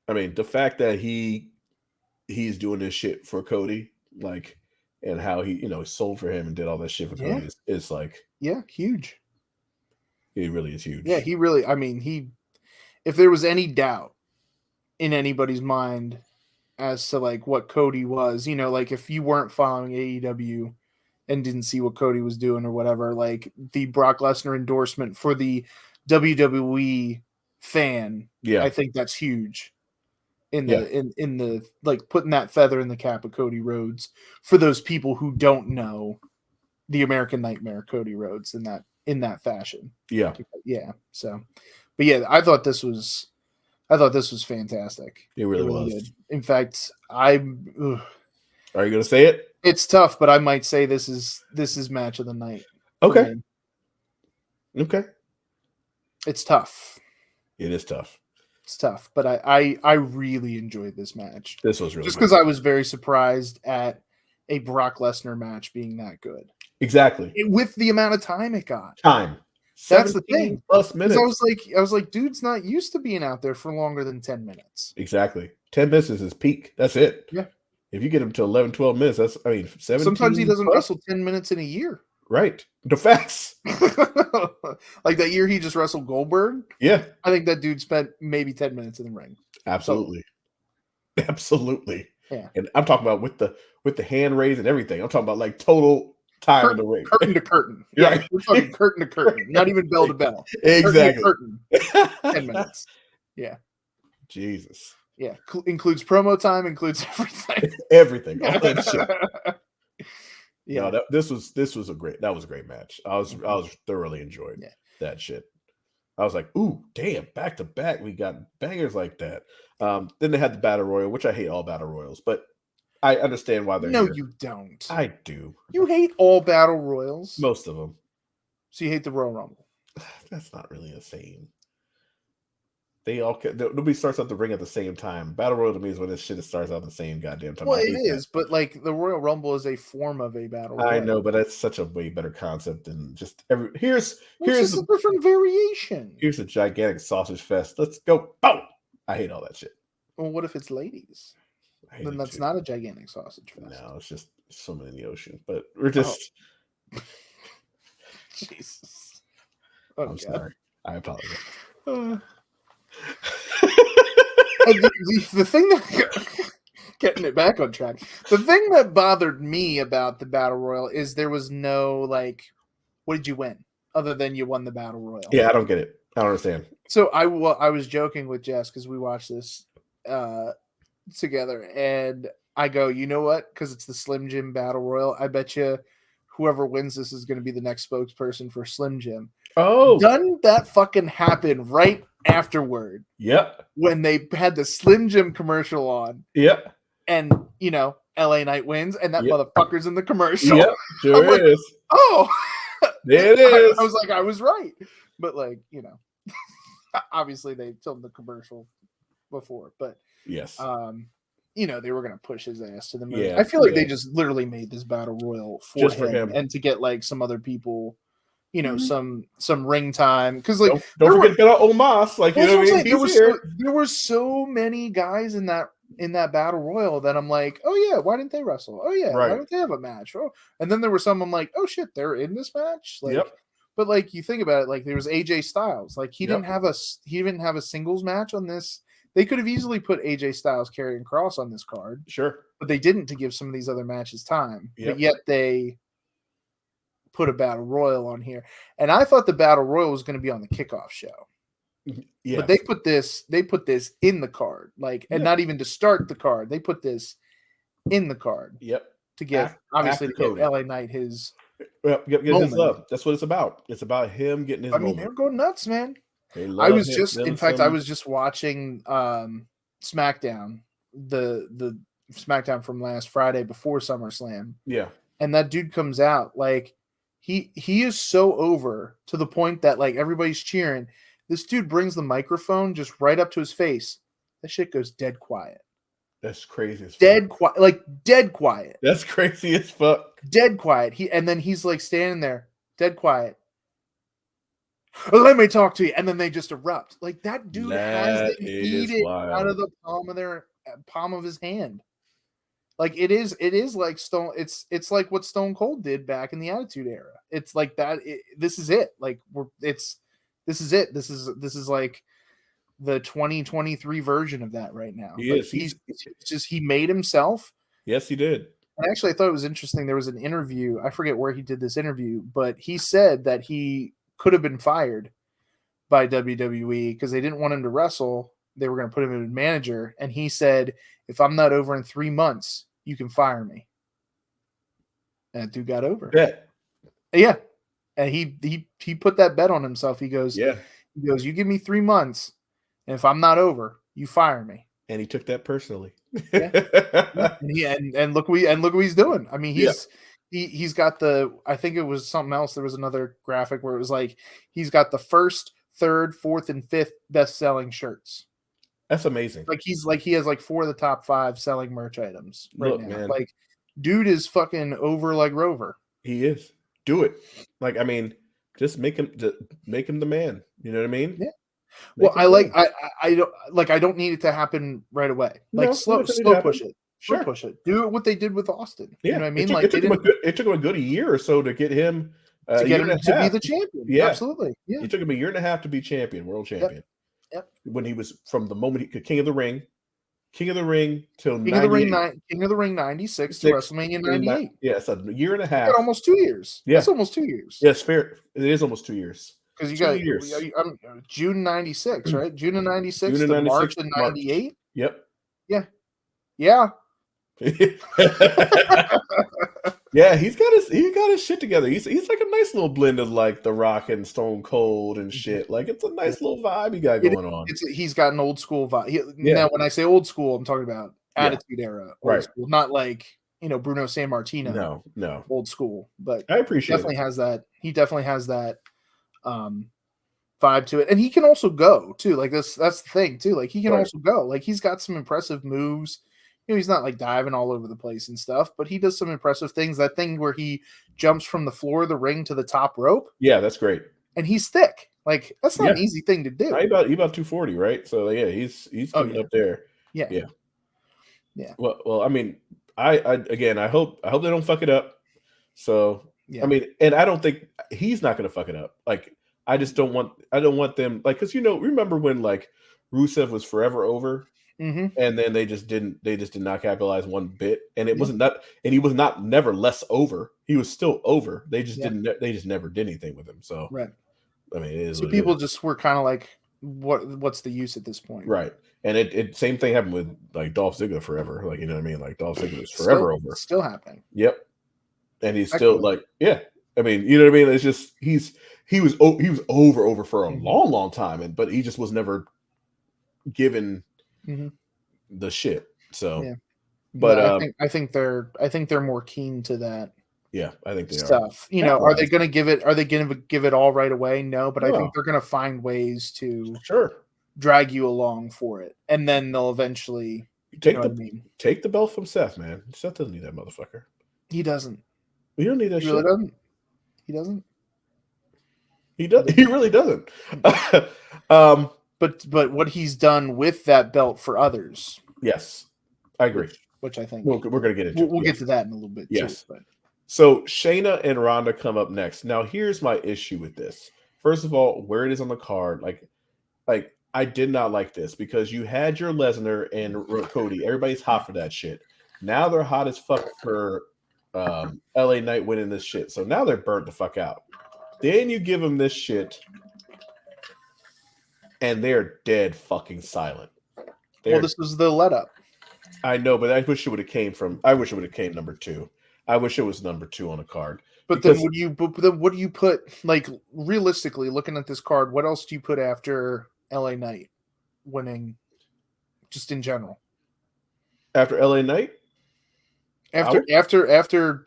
I mean, the fact that he's doing this shit for Cody, like, and how he, sold for him and did all that shit for Cody is like, huge. He really is huge. Yeah, he really. I mean, if there was any doubt in anybody's mind as to like what Cody was, like if you weren't following AEW and didn't see what Cody was doing or whatever, like the Brock Lesnar endorsement for the WWE fan, I think that's huge. In the like putting that feather in the cap of Cody Rhodes for those people who don't know the American Nightmare Cody Rhodes in that fashion. Yeah. So, but yeah, I thought this was fantastic. It really was. Did. In fact, are you gonna say it? It's tough, but I might say this is match of the night. Okay. It's tough. It is tough. It's tough, but I really enjoyed this match. This was really just because I was very surprised at a Brock Lesnar match being that good. Exactly. With the amount of time it got. That's the thing. Plus minutes. I was like, dude's not used to being out there for longer than 10 minutes. Exactly. 10 minutes is his peak. That's it. Yeah. If you get him to 11, 12 minutes, 17. Sometimes he doesn't wrestle 10 minutes in a year. Right. The facts. Like that year he just wrestled Goldberg. Yeah. I think that dude spent maybe 10 minutes in the ring. Absolutely. So, absolutely. Yeah. And I'm talking about with the hand raise and everything. I'm talking about like total time in the ring. Curtain to curtain. Yeah. Right. We're talking curtain to curtain. Not even bell to bell. Exactly. Curtain to curtain. 10 minutes. Yeah. Jesus. Yeah, includes promo time, includes everything. Everything, all that shit. Yeah, No, that was a great match. I was thoroughly enjoyed that shit. I was like, ooh, damn, back to back, we got bangers like that. Then they had the Battle Royal, which I hate all Battle Royals, but I understand why they're here. No, you don't. I do. You hate all Battle Royals? Most of them. So you hate the Royal Rumble? That's not really the same. Nobody starts out the ring at the same time. Battle Royal to me is when this shit starts out the same goddamn time. Well, it is, but like the Royal Rumble is a form of a Battle Royal. I know, but that's such a way better concept than just here's a different variation. Here's a gigantic sausage fest. Let's go. Boom! I hate all that shit. Well, what if it's ladies? Then that's not a gigantic sausage fest. No, it's just swimming in the ocean. But we're just Jesus. I'm sorry. I apologize. The thing that getting it back on track, the thing that bothered me about the Battle Royal is there was no like, what did you win other than you won the Battle Royal? Yeah, I don't get it. I don't understand. So I was joking with Jess because we watched this together, and I go, you know what? Because it's the Slim Jim Battle Royal. I bet you whoever wins this is going to be the next spokesperson for Slim Jim. Oh, doesn't that fucking happen right afterward? Yep. When they had the Slim Jim commercial on. Yep. And, you know, LA Knight wins, and that motherfucker's in the commercial. Yep, sure is. Like, oh. There it is. I was like, I was right. But, like, you know, obviously they filmed the commercial before. But, yes. You know, they were going to push his ass to the moon. Yeah, I feel like they just literally made this Battle Royal for him and to get, like, some other people, you know, some ring time. Because, like, don't forget about Omos. Like, you know what I mean? There were so many guys in that Battle Royal that I'm like, oh yeah, why didn't they wrestle? Oh yeah, why don't they have a match? Oh, and then there were some I'm like, oh shit, they're in this match. Like, but like you think about it, like there was AJ Styles, like he didn't have a singles match on this. They could have easily put AJ Styles, Karrion Kross on this card, sure, but they didn't to give some of these other matches time. But yet they put a Battle Royal on here, and I thought the Battle Royal was going to be on the kickoff show. Yeah, but they put this in the card, like, and not even to start the card. They put this in the card. Yep. To get obviously to give LA Knight his his love. That's what it's about. It's about him getting his moment. They're going nuts, man. I was just watching SmackDown, the SmackDown from last Friday before SummerSlam. Yeah. And that dude comes out like he is so over to the point that like everybody's cheering. This dude brings the microphone just right up to his face. That shit goes dead quiet. That's crazy as fuck. Dead quiet. That's crazy as fuck. Dead quiet. He's like standing there, dead quiet. Let me talk to you. And then they just erupt. Like that dude has them heated out of the palm of his hand. Like it is like Stone. It's like what Stone Cold did back in the Attitude Era. It's like that. This is it. Like this is it. This is like the 2023 version of that right now. He made himself. Yes, he did. And actually, I thought it was interesting. There was an interview. I forget where he did this interview, but he said that he could have been fired by WWE because they didn't want him to wrestle. They were going to put him in as manager. And he said, if I'm not over in 3 months, you can fire me. And that dude got over. Yeah. And he put that bet on himself. He goes, you give me 3 months, and if I'm not over, you fire me. And he took that personally. And look what he's doing. I mean, he's got I think it was something else. There was another graphic where it was like he's got the first, third, fourth, and fifth best selling shirts. That's amazing. Like he has like 4 of the top 5 selling merch items right now. Man. Like, dude is fucking over like Rover. He is. Do it. Like, I mean, just make him the man. You know what I mean? Yeah. Well, I don't need it to happen right away. Like slow push it. Sure. Slow push it. Do what they did with Austin. Yeah. You know what I mean? It took him a good year or so to get him to be the champion. Yeah. Absolutely. Yeah. It took him a year and a half to be world champion. Yep. When he was from the moment King of the Ring till King of the Ring 96 to WrestleMania 98. Yeah, it's a year and a half. Almost 2 years. Yeah. That's almost 2 years. Yes, fair. It is almost 2 years. Because you 2 got years. June 96, right? June of 96 June to of 96 March of March. 98. Yep. Yeah. Yeah, he got his shit together. He's like a nice little blend of like The Rock and Stone Cold and shit. Like it's a nice little vibe he got going on. He's got an old school vibe. Now, when I say old school, I'm talking about Attitude Era, old school, not like Bruno Sammartino. No, old school. But I appreciate it. He definitely has that vibe to it, and he can also go too. Like that's the thing too. Like he can also go. Like he's got some impressive moves. He's not like diving all over the place and stuff, but he does some impressive things. That thing where he jumps from the floor of the ring to the top rope. Yeah, that's great. And he's thick. Like that's not an easy thing to do. He about 240, right? So yeah, he's coming up there. Yeah. Well, I mean, I hope they don't fuck it up. So I mean, and I don't think he's not going to fuck it up. Like I don't want them like because remember when like Rusev was forever over. Mm-hmm. And then they just did not capitalize one bit, and it wasn't that, and he was never less over. He was still over. They just never did anything with him. So right. I mean, it is so people just were kind of like, what's the use at this point? Right. And it same thing happened with like Dolph Ziggler forever. Like what I mean? Like Dolph Ziggler was forever over. Still happening. Yep. And he's still like, yeah. I mean, you know what I mean? It's just he was over for a long time, but he just was never given the shit. So but I think they're more keen to that. Yeah, I think they stuff. are. Are they going to give it all right away? No, but I think they're going to find ways to drag you along for it, and then they'll eventually take the belt from Seth. Man, Seth doesn't need that motherfucker. He doesn't. You don't need that. He really doesn't. He doesn't. He does. He really doesn't. But what he's done with that belt for others. Yes, I agree. Which I think we're going to get into. We'll get to that in a little bit. Yes. Too, but. So Shayna and Ronda come up next. Now, here's my issue with this. First of all, where it is on the card, like I did not like this because you had your Lesnar and Cody. Everybody's hot for that shit. Now they're hot as fuck for LA Knight winning this shit. So now they're burnt the fuck out. Then you give them this shit, and they're dead fucking silent. This was the let up. I know, but I wish it would have came number 2. I wish it was number 2 on the card. But then what do you put, like, realistically, looking at this card, what else do you put after LA Knight winning, just in general? After LA Knight? After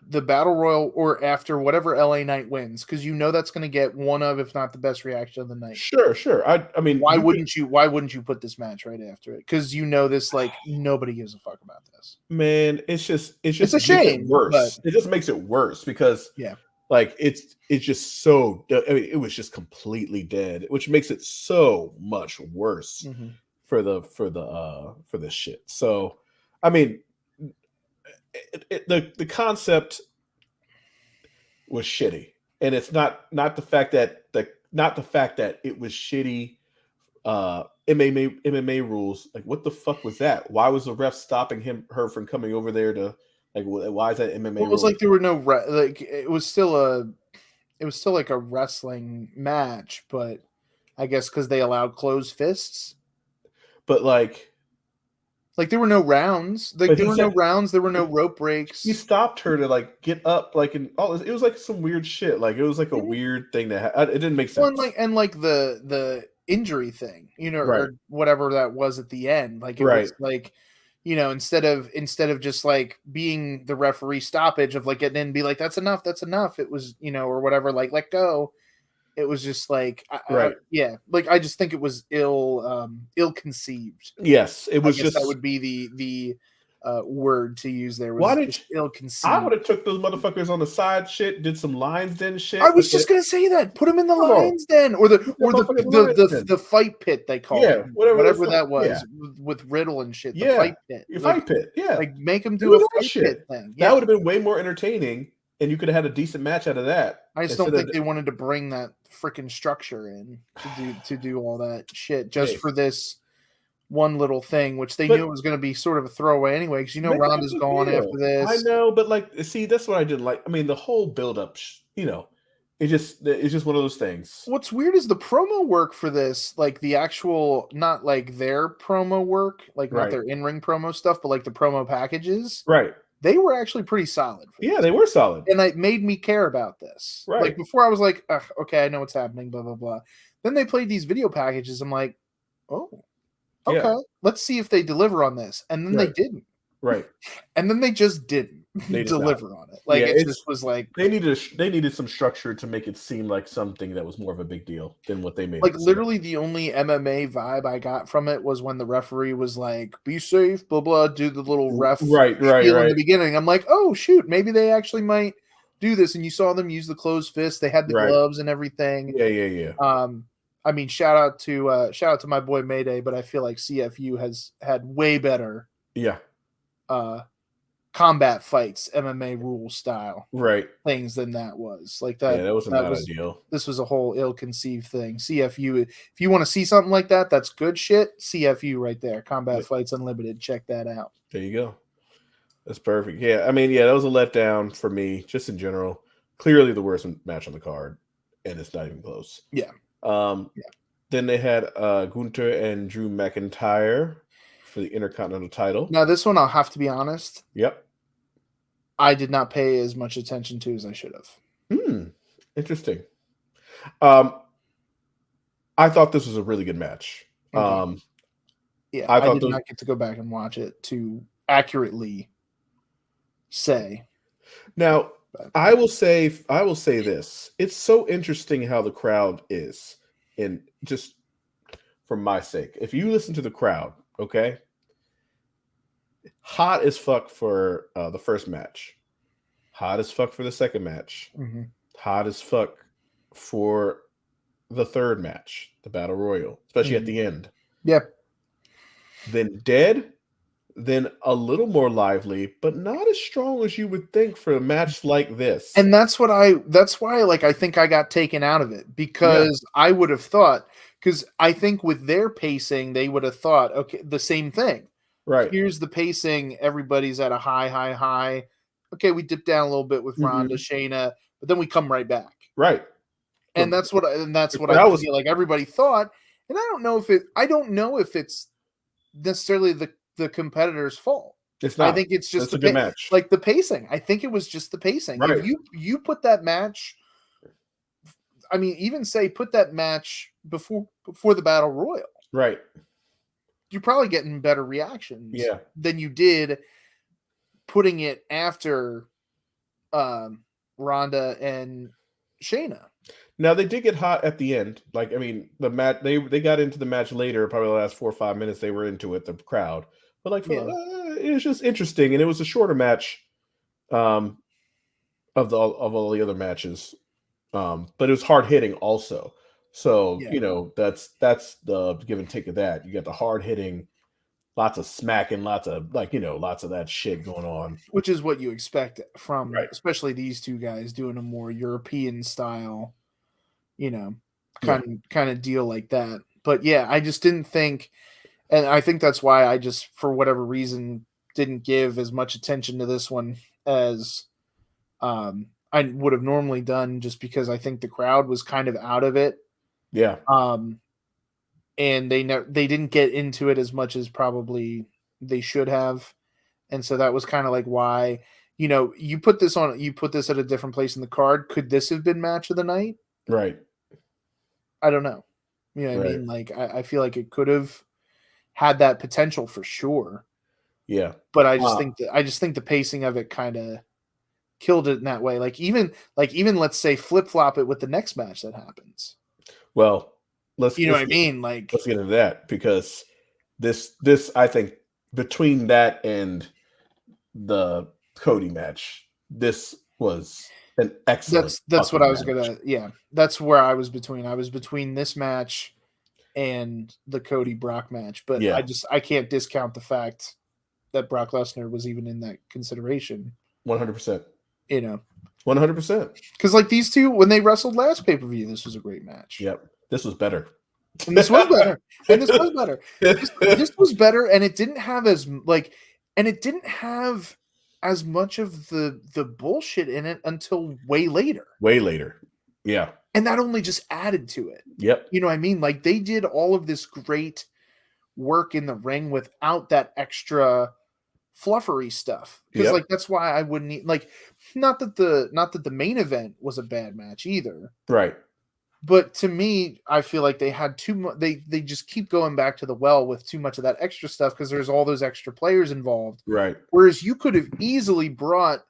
the Battle Royal or after whatever LA Knight wins, because that's going to get one of, if not the best reaction of the night. Sure. I mean, why wouldn't you put this match right after it? Because this, like, nobody gives a fuck about this. Man, it's a shame. Worse. It just makes it worse because like it's just so. I mean, it was just completely dead, which makes it so much worse for this shit. So, I mean. The concept was shitty, and it's not the fact that it was shitty. MMA rules, like what the fuck was that? Why was the ref stopping her from coming over there to like? Why is that MMA? It was like there were no it was still like a wrestling match, but I guess because they allowed closed fists. But like there were no rounds. There were no rope breaks. He stopped her to like get up, like it was like some weird shit. Like it was like a weird thing that it didn't make sense. Well, and the injury thing, or whatever that was at the end. Like it was like, instead of just like being the referee stoppage of like getting in and be like that's enough. It was or whatever. Like let go. It was just like, I just think it was ill-conceived. Yes, it was just that would be the word to use there. Why did ill-conceived? I would have took those motherfuckers on the side, shit, did some lines den shit. I was just gonna say that. Put them in the lines den, or the fight pit they call it, whatever that was with Riddle and shit. The fight pit, fight pit, like make them do a fight pit thing. That would have been way more entertaining. And you could have had a decent match out of that. I just don't think they wanted to bring that freaking structure in to do all that shit just for this one little thing, which they knew it was going to be sort of a throwaway anyway. Because Ronda's gone after this. I know, but like, see, that's what I didn't like. I mean, the whole build-up, it's just one of those things. What's weird is the promo work for this, like the actual, not like their promo work, like not their in-ring promo stuff, but like the promo packages. Right. They were actually pretty solid. Yeah, they were solid. And it made me care about this. Right. Like before I was like, okay, I know what's happening, blah, blah, blah. Then they played these video packages. I'm like, oh, okay, let's see if they deliver on this. And then they didn't. Right. And then they just didn't deliver on it. Like it just was like they needed some structure to make it seem like something that was more of a big deal than what they made. Like literally the only MMA vibe I got from it was when the referee was like, "Be safe, blah blah," do the little ref spiel in the beginning. I'm like, oh shoot, maybe they actually might do this. And you saw them use the closed fist. They had the gloves and everything. Yeah. I mean, shout out to my boy Mayday, but I feel like CFU has had way better combat fights, MMA rule style things than that was. Like that. Yeah, that wasn't ideal. This was a whole ill-conceived thing. CFU, if you want to see something like that, that's good shit. CFU right there. Combat Fights Unlimited. Check that out. There you go. That's perfect. Yeah, I mean, that was a letdown for me, just in general. Clearly the worst match on the card, and it's not even close. Yeah. Then they had Gunther and Drew McIntyre for the Intercontinental title. Now, this one, I'll have to be honest. Yep. I did not pay as much attention to as I should have. Interesting. I thought this was a really good match. I did not get to go back and watch it to accurately say. Now, I will say this. It's so interesting how the crowd is, and just for my sake, if you listen to the crowd, okay, hot as fuck for the first match, hot as fuck for the second match, hot as fuck for the third match, the Battle Royal, especially at the end. Yep. Then dead, then a little more lively, but not as strong as you would think for a match like this. And that's why like I think I got taken out of it, because I would have thought, because I think with their pacing, they would have thought, okay, the same thing. Right. Here's the pacing. Everybody's at a high. Okay, we dip down a little bit with Ronda, Shayna, but then we come right back. Right. And that's what I feel like everybody thought. And I don't know if it's necessarily the competitor's fault. It's not. I think it's just a good match. Like the pacing. I think it was just the pacing. Right. If you put that match, I mean, even say put that match before the Battle Royal. Right. You're probably getting better reactions than you did putting it after Ronda and Shayna. Now they did get hot at the end. Like, I mean, the match they got into the match later, probably the last 4 or 5 minutes they were into it, the crowd. But like it was just interesting, and it was a shorter match of all the other matches. But it was hard hitting also. So, that's the give and take of that. You got the hard hitting, lots of smacking, lots of lots of that shit going on. Which is what you expect from especially these two guys doing a more European style, kind of deal like that. But yeah, I just didn't think, and I think that's why I just, for whatever reason, didn't give as much attention to this one as I would have normally done, just because I think the crowd was kind of out of it. Yeah. And they didn't get into it as much as probably they should have. And so that was kind of like why, you put this at a different place in the card. Could this have been match of the night? Right. I don't know. You know what I mean? Like, I feel like it could have had that potential for sure. Yeah. But I just think the pacing of it kind of killed it in that way. Like even let's say flip-flop it with the next match that happens. Well, let's get into that, because this I think between that and the Cody match, this was an excellent. That's what I was that's where I was between. I was between this match and the Cody Brock match, but I can't discount the fact that Brock Lesnar was even in that consideration. 100%. 100%. Because like these two, when they wrestled last pay-per-view, this was a great match. Yep. This was better. And this was better. This was better, and it didn't have as much of the bullshit in it until way later. Way later. Yeah. And that only just added to it. Yep. You know what I mean? Like, they did all of this great work in the ring without that extra fluffery stuff. Because like that's why I wouldn't like, not that the main event was a bad match either. Right. But to me, I feel like they had too much. They just keep going back to the well with too much of that extra stuff because there's all those extra players involved. Right. Whereas you could have easily brought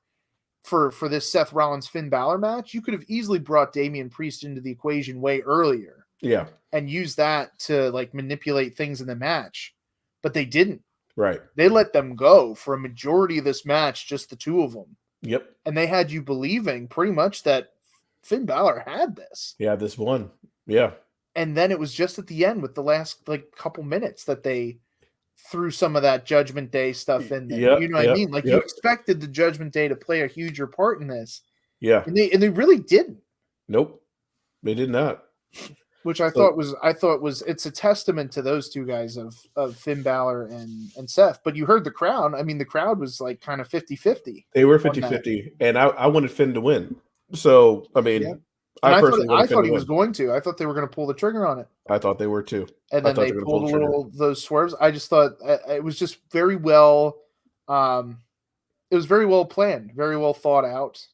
for this Seth Rollins Finn Balor match, you could have easily brought Damian Priest into the equation way earlier. Yeah. And use that to like manipulate things in the match, but they didn't. Right. They let them go for a majority of this match, just the two of them. Yep. And they had you believing pretty much that Finn Balor had this. Yeah, this one. Yeah. And then it was just at the end with the last like couple minutes that they threw some of that Judgment Day stuff in there. Yep, you know what I mean? Like you expected the Judgment Day to play a huger part in this. Yeah. And they really didn't. Nope. They did not. Which I thought was it's a testament to those two guys of Finn Balor and Seth. But you heard the crowd. I mean, the crowd was like kind of 50-50. They were 50-50. And I wanted Finn to win. So, I mean, I thought he was going to. I thought they were going to pull the trigger on it. I thought they were too. And then they pulled those swerves. I just thought it was just very well. It was very well planned, very well thought out.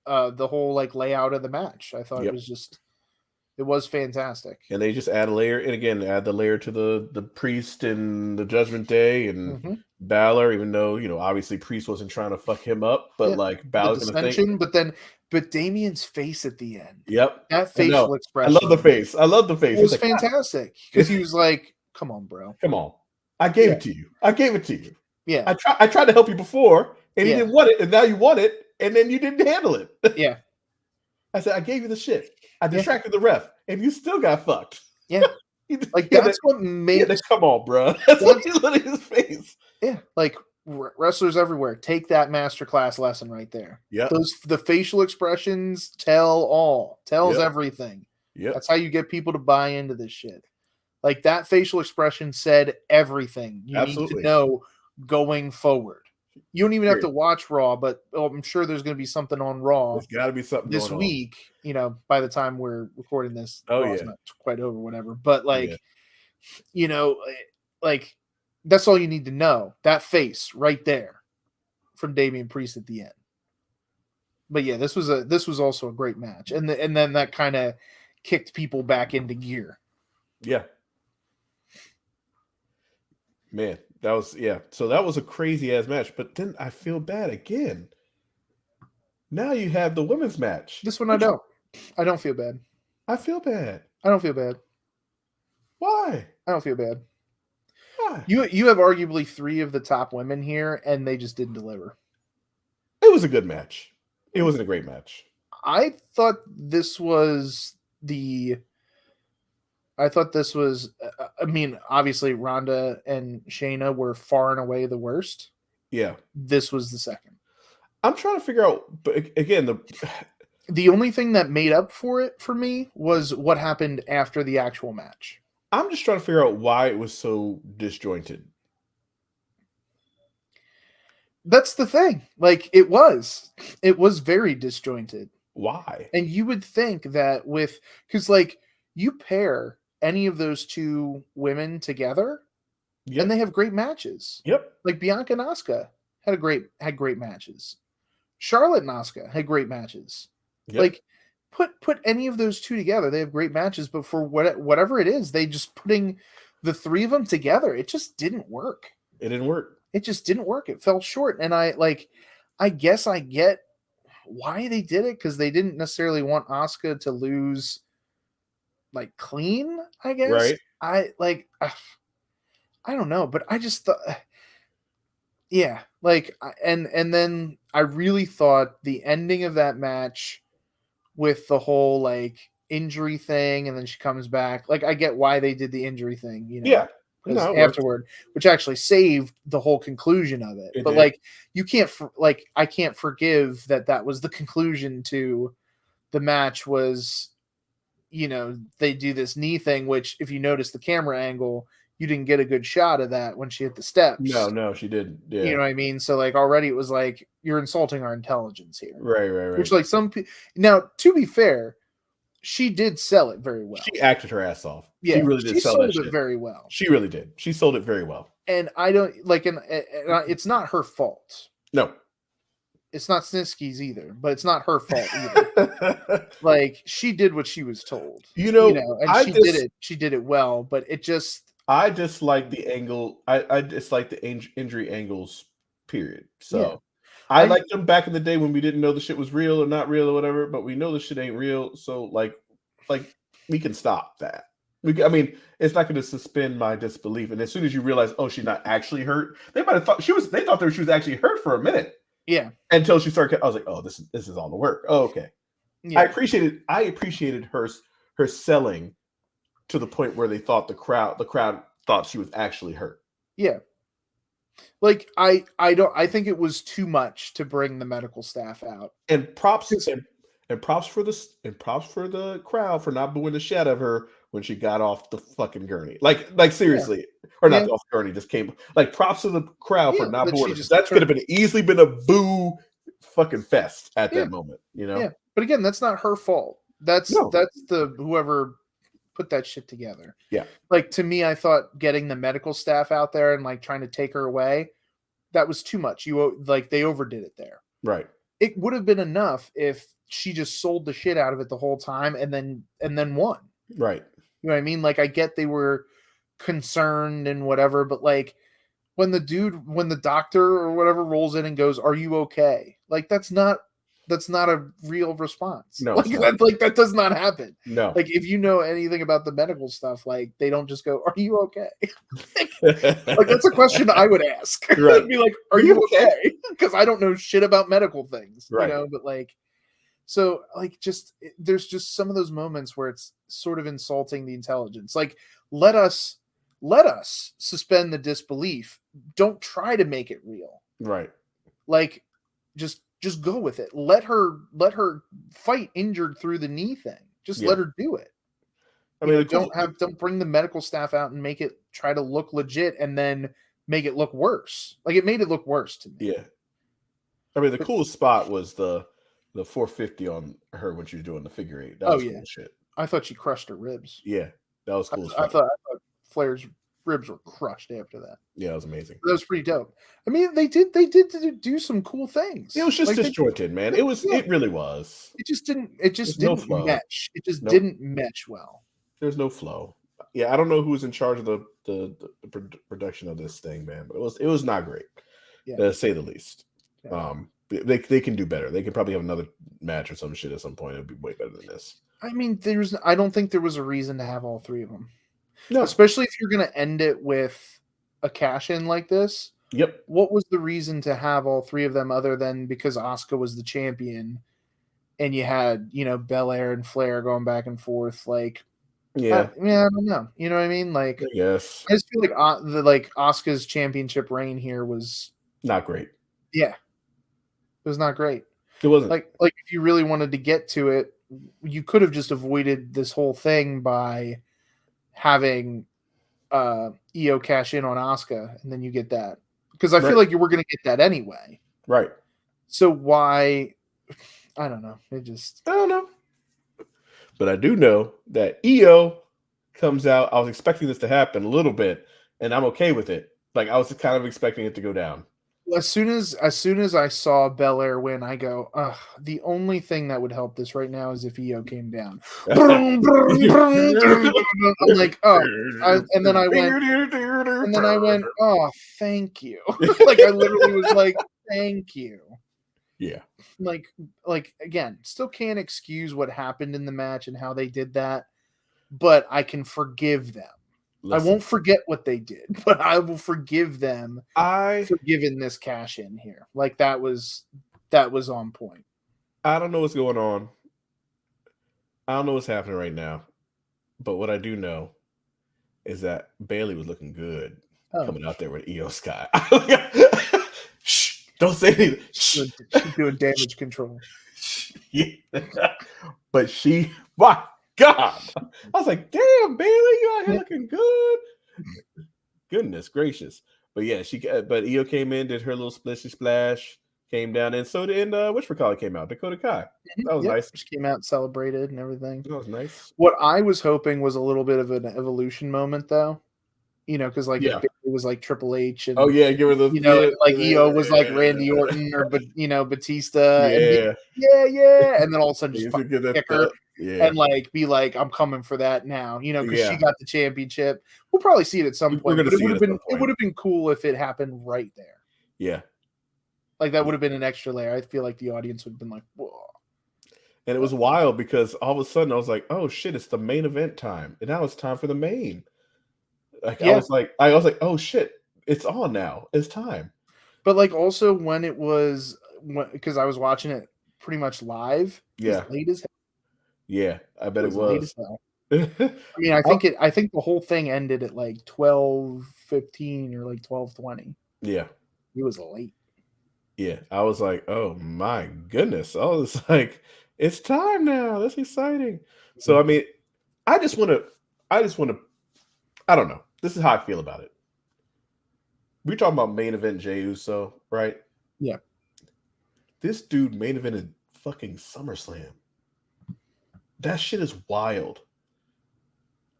The whole like layout of the match. I thought it was fantastic. And they just add a layer, and again, add the layer to the Priest and the Judgment Day and Balor, even though, obviously Priest wasn't trying to fuck him up, but like Balor's gonna think. But Damian's face at the end. Yep. That facial expression. I love the face. It was fantastic. Because he was like, come on, bro. Come on. I gave it to you. I gave it to you. Yeah. I tried to help you before, and you didn't want it, and now you want it, and then you didn't handle it. Yeah. I said, I gave you the shit. I distracted the ref, and you still got fucked. Yeah. Like, that's what made... come on, bro. That's what he lit in his face. Yeah. Like, wrestlers everywhere, take that masterclass lesson right there. Yeah. The facial expressions tell all. Tells everything. Yeah. That's how you get people to buy into this shit. Like, that facial expression said everything you need to know going forward. You don't even have to watch Raw, but I'm sure there's going to be something on Raw. There's got to be something this going week. By the time we're recording this, Raw's not quite over, whatever. But like, like that's all you need to know. That face right there from Damian Priest at the end. But yeah, this was also a great match, and then that kind of kicked people back into gear. Yeah. Man. That was, so that was a crazy ass match, but then I feel bad again. Now you have the women's match. This one I don't feel bad. I feel bad. I don't feel bad. Why? I don't feel bad. Why? You have arguably 3 of the top women here, and they just didn't deliver. It was a good match. It wasn't a great match. I thought this was I mean, obviously Ronda and Shayna were far and away the worst. Yeah. This was the second. I'm trying to figure out, but again, the only thing that made up for it for me was what happened after the actual match. I'm just trying to figure out why it was so disjointed. That's the thing. Like, it was very disjointed. Why? And you would think that because like you pair any of those 2 women together, and they have great matches. Yep. Like Bianca and Asuka had great matches. Charlotte and Asuka had great matches. Yep. Like put any of those 2 together, they have great matches. But for whatever it is, they just putting the 3 of them together, it just didn't work. It didn't work. It just didn't work. It fell short. And I guess I get why they did it, because they didn't necessarily want Asuka to lose like clean, I guess. Right. I don't know, but I just thought, like, and then I really thought the ending of that match with the whole like injury thing, and then she comes back. Like, I get why they did the injury thing, Yeah. Afterward, which actually saved the whole conclusion of it. But like, you can't I can't forgive that was the conclusion to the match was, they do this knee thing, which if you notice the camera angle, you didn't get a good shot of that when she hit the steps. No, she didn't. Yeah. You know what I mean? So like already it was like you're insulting our intelligence here. Right. Which like some people now, to be fair, she did sell it very well. She acted her ass off. Yeah, she really did sell that shit. It very well. She really did. She sold it very well. And I don't like, and it's not her fault. No, it's not Snitsky's either, but it's not her fault either. Like she did what she was told, and she did it well. But it just, I dislike the angle. I dislike the injury angles. Period. So. Yeah. I liked them back in the day when we didn't know the shit was real or not real or whatever, but we know the shit ain't real. So like we can stop that. I mean, it's not going to suspend my disbelief. And as soon as you realize, oh, she's not actually hurt, they might have thought she was. They thought she was actually hurt for a minute. Yeah. Until she started. I was like, oh, this is all the work. Oh, okay. Yeah. I appreciated her selling to the point where they thought the crowd thought she was actually hurt. Yeah. Like I think it was too much to bring the medical staff out. And props for the crowd for not booing the shit out of her when she got off the fucking gurney. Like seriously. Yeah. Or not off the gurney, just came like props to the crowd for not booing. That could have easily been a boo fucking fest at that moment, you know? Yeah. But again, that's not her fault. That's the whoever put that shit together. Yeah. Like to me, I thought getting the medical staff out there and like trying to take her away, that was too much. They overdid it there. Right. It would have been enough if she just sold the shit out of it the whole time and then won. Right. You know what I mean? Like I get they were concerned and whatever, but like when the doctor or whatever rolls in and goes, "Are you okay?" Like that's not a real response. No, that does not happen. No. Like if you know anything about the medical stuff, like they don't just go, "Are you okay?" Like that's a question I would ask. Right. I'd be like, "Are you okay?" Because I don't know shit about medical things, right. You know. But like, so like, there's just some of those moments where it's sort of insulting the intelligence. Like, let us suspend the disbelief. Don't try to make it real. Right. Like, just go with it. Let her fight injured through the knee thing. Just let her do it. I mean, don't bring the medical staff out and make it try to look legit and then make it look worse. Like it made it look worse to me. Yeah. I mean, the coolest spot was the 450 on her when she was doing the figure eight. That was cool shit. I thought she crushed her ribs. Yeah, that was cool. I thought Flair's ribs were crushed after that. Yeah, it was amazing. That was pretty dope. I mean, they did do some cool things. It was just disjointed, man. It was. It really was. It just didn't mesh. It just didn't mesh well. There's no flow. Yeah, I don't know who was in charge of the production of this thing, man, but it was not great, to say the least. Yeah. They can do better. They can probably have another match or some shit at some point. It'd be way better than this. I mean, I don't think there was a reason to have all three of them. No, especially if you're going to end it with a cash in like this. Yep. What was the reason to have all three of them other than because Asuka was the champion and you had, Belair and Flair going back and forth? Like, I don't know. You know what I mean? Like, yes. I just feel like Asuka's championship reign here was not great. Yeah. It was not great. It wasn't. Like if you really wanted to get to it, you could have just avoided this whole thing by having Io cash in on Asuka, and then you get that. Because I feel like you were going to get that anyway. Right. So why? I don't know. I don't know. But I do know that Io comes out. I was expecting this to happen a little bit, and I'm okay with it. Like I was kind of expecting it to go down. As soon as I saw Belair win, I go, the only thing that would help this right now is if Io came down. I'm like, and then I went, oh, thank you. Like I literally was like, thank you. Yeah. Like again, still can't excuse what happened in the match and how they did that, but I can forgive them. Listen. I won't forget what they did, but I will forgive them for giving this cash in here. Like that was on point. I don't know what's going on. I don't know what's happening right now. But what I do know is that Bayley was looking good coming out there with Io Sky. Shh, don't say anything. She's doing damage control. Yeah. But my God, I was like, damn, Bayley, you out here looking good. goodness gracious. But yeah, but Io came in, did her little splishy splash, came down, and so did whatchamacallit came out, Dakota Kai. That was nice. She came out, celebrated, and everything. That was nice. What I was hoping was a little bit of an evolution moment, though. Because like if it was like Triple H and give her the like Io was like Randy Orton or Batista, and and then all of a sudden just kick her and like be like, I'm coming for that now, because she got the championship. We'll probably see it at some point, but it would have been cool if it happened right there. Yeah, like that would have been an extra layer. I feel like the audience would have been like, whoa. And it was wild because all of a sudden I was like, oh shit, it's the main event time, and now it's time for the main. Like I was like, oh shit, it's on now. It's time. But like also when it was, because I was watching it pretty much live. Yeah. It was late as hell. Yeah, I bet it was. Late as hell. I mean, I think the whole thing ended at like 12:15 or like 12:20. Yeah. It was late. Yeah. I was like, oh my goodness. I was like, it's time now. That's exciting. So I mean, I just want to I don't know. This is how I feel about it. We're talking about main event Jey Uso, right? Yeah. This dude main evented fucking SummerSlam. That shit is wild.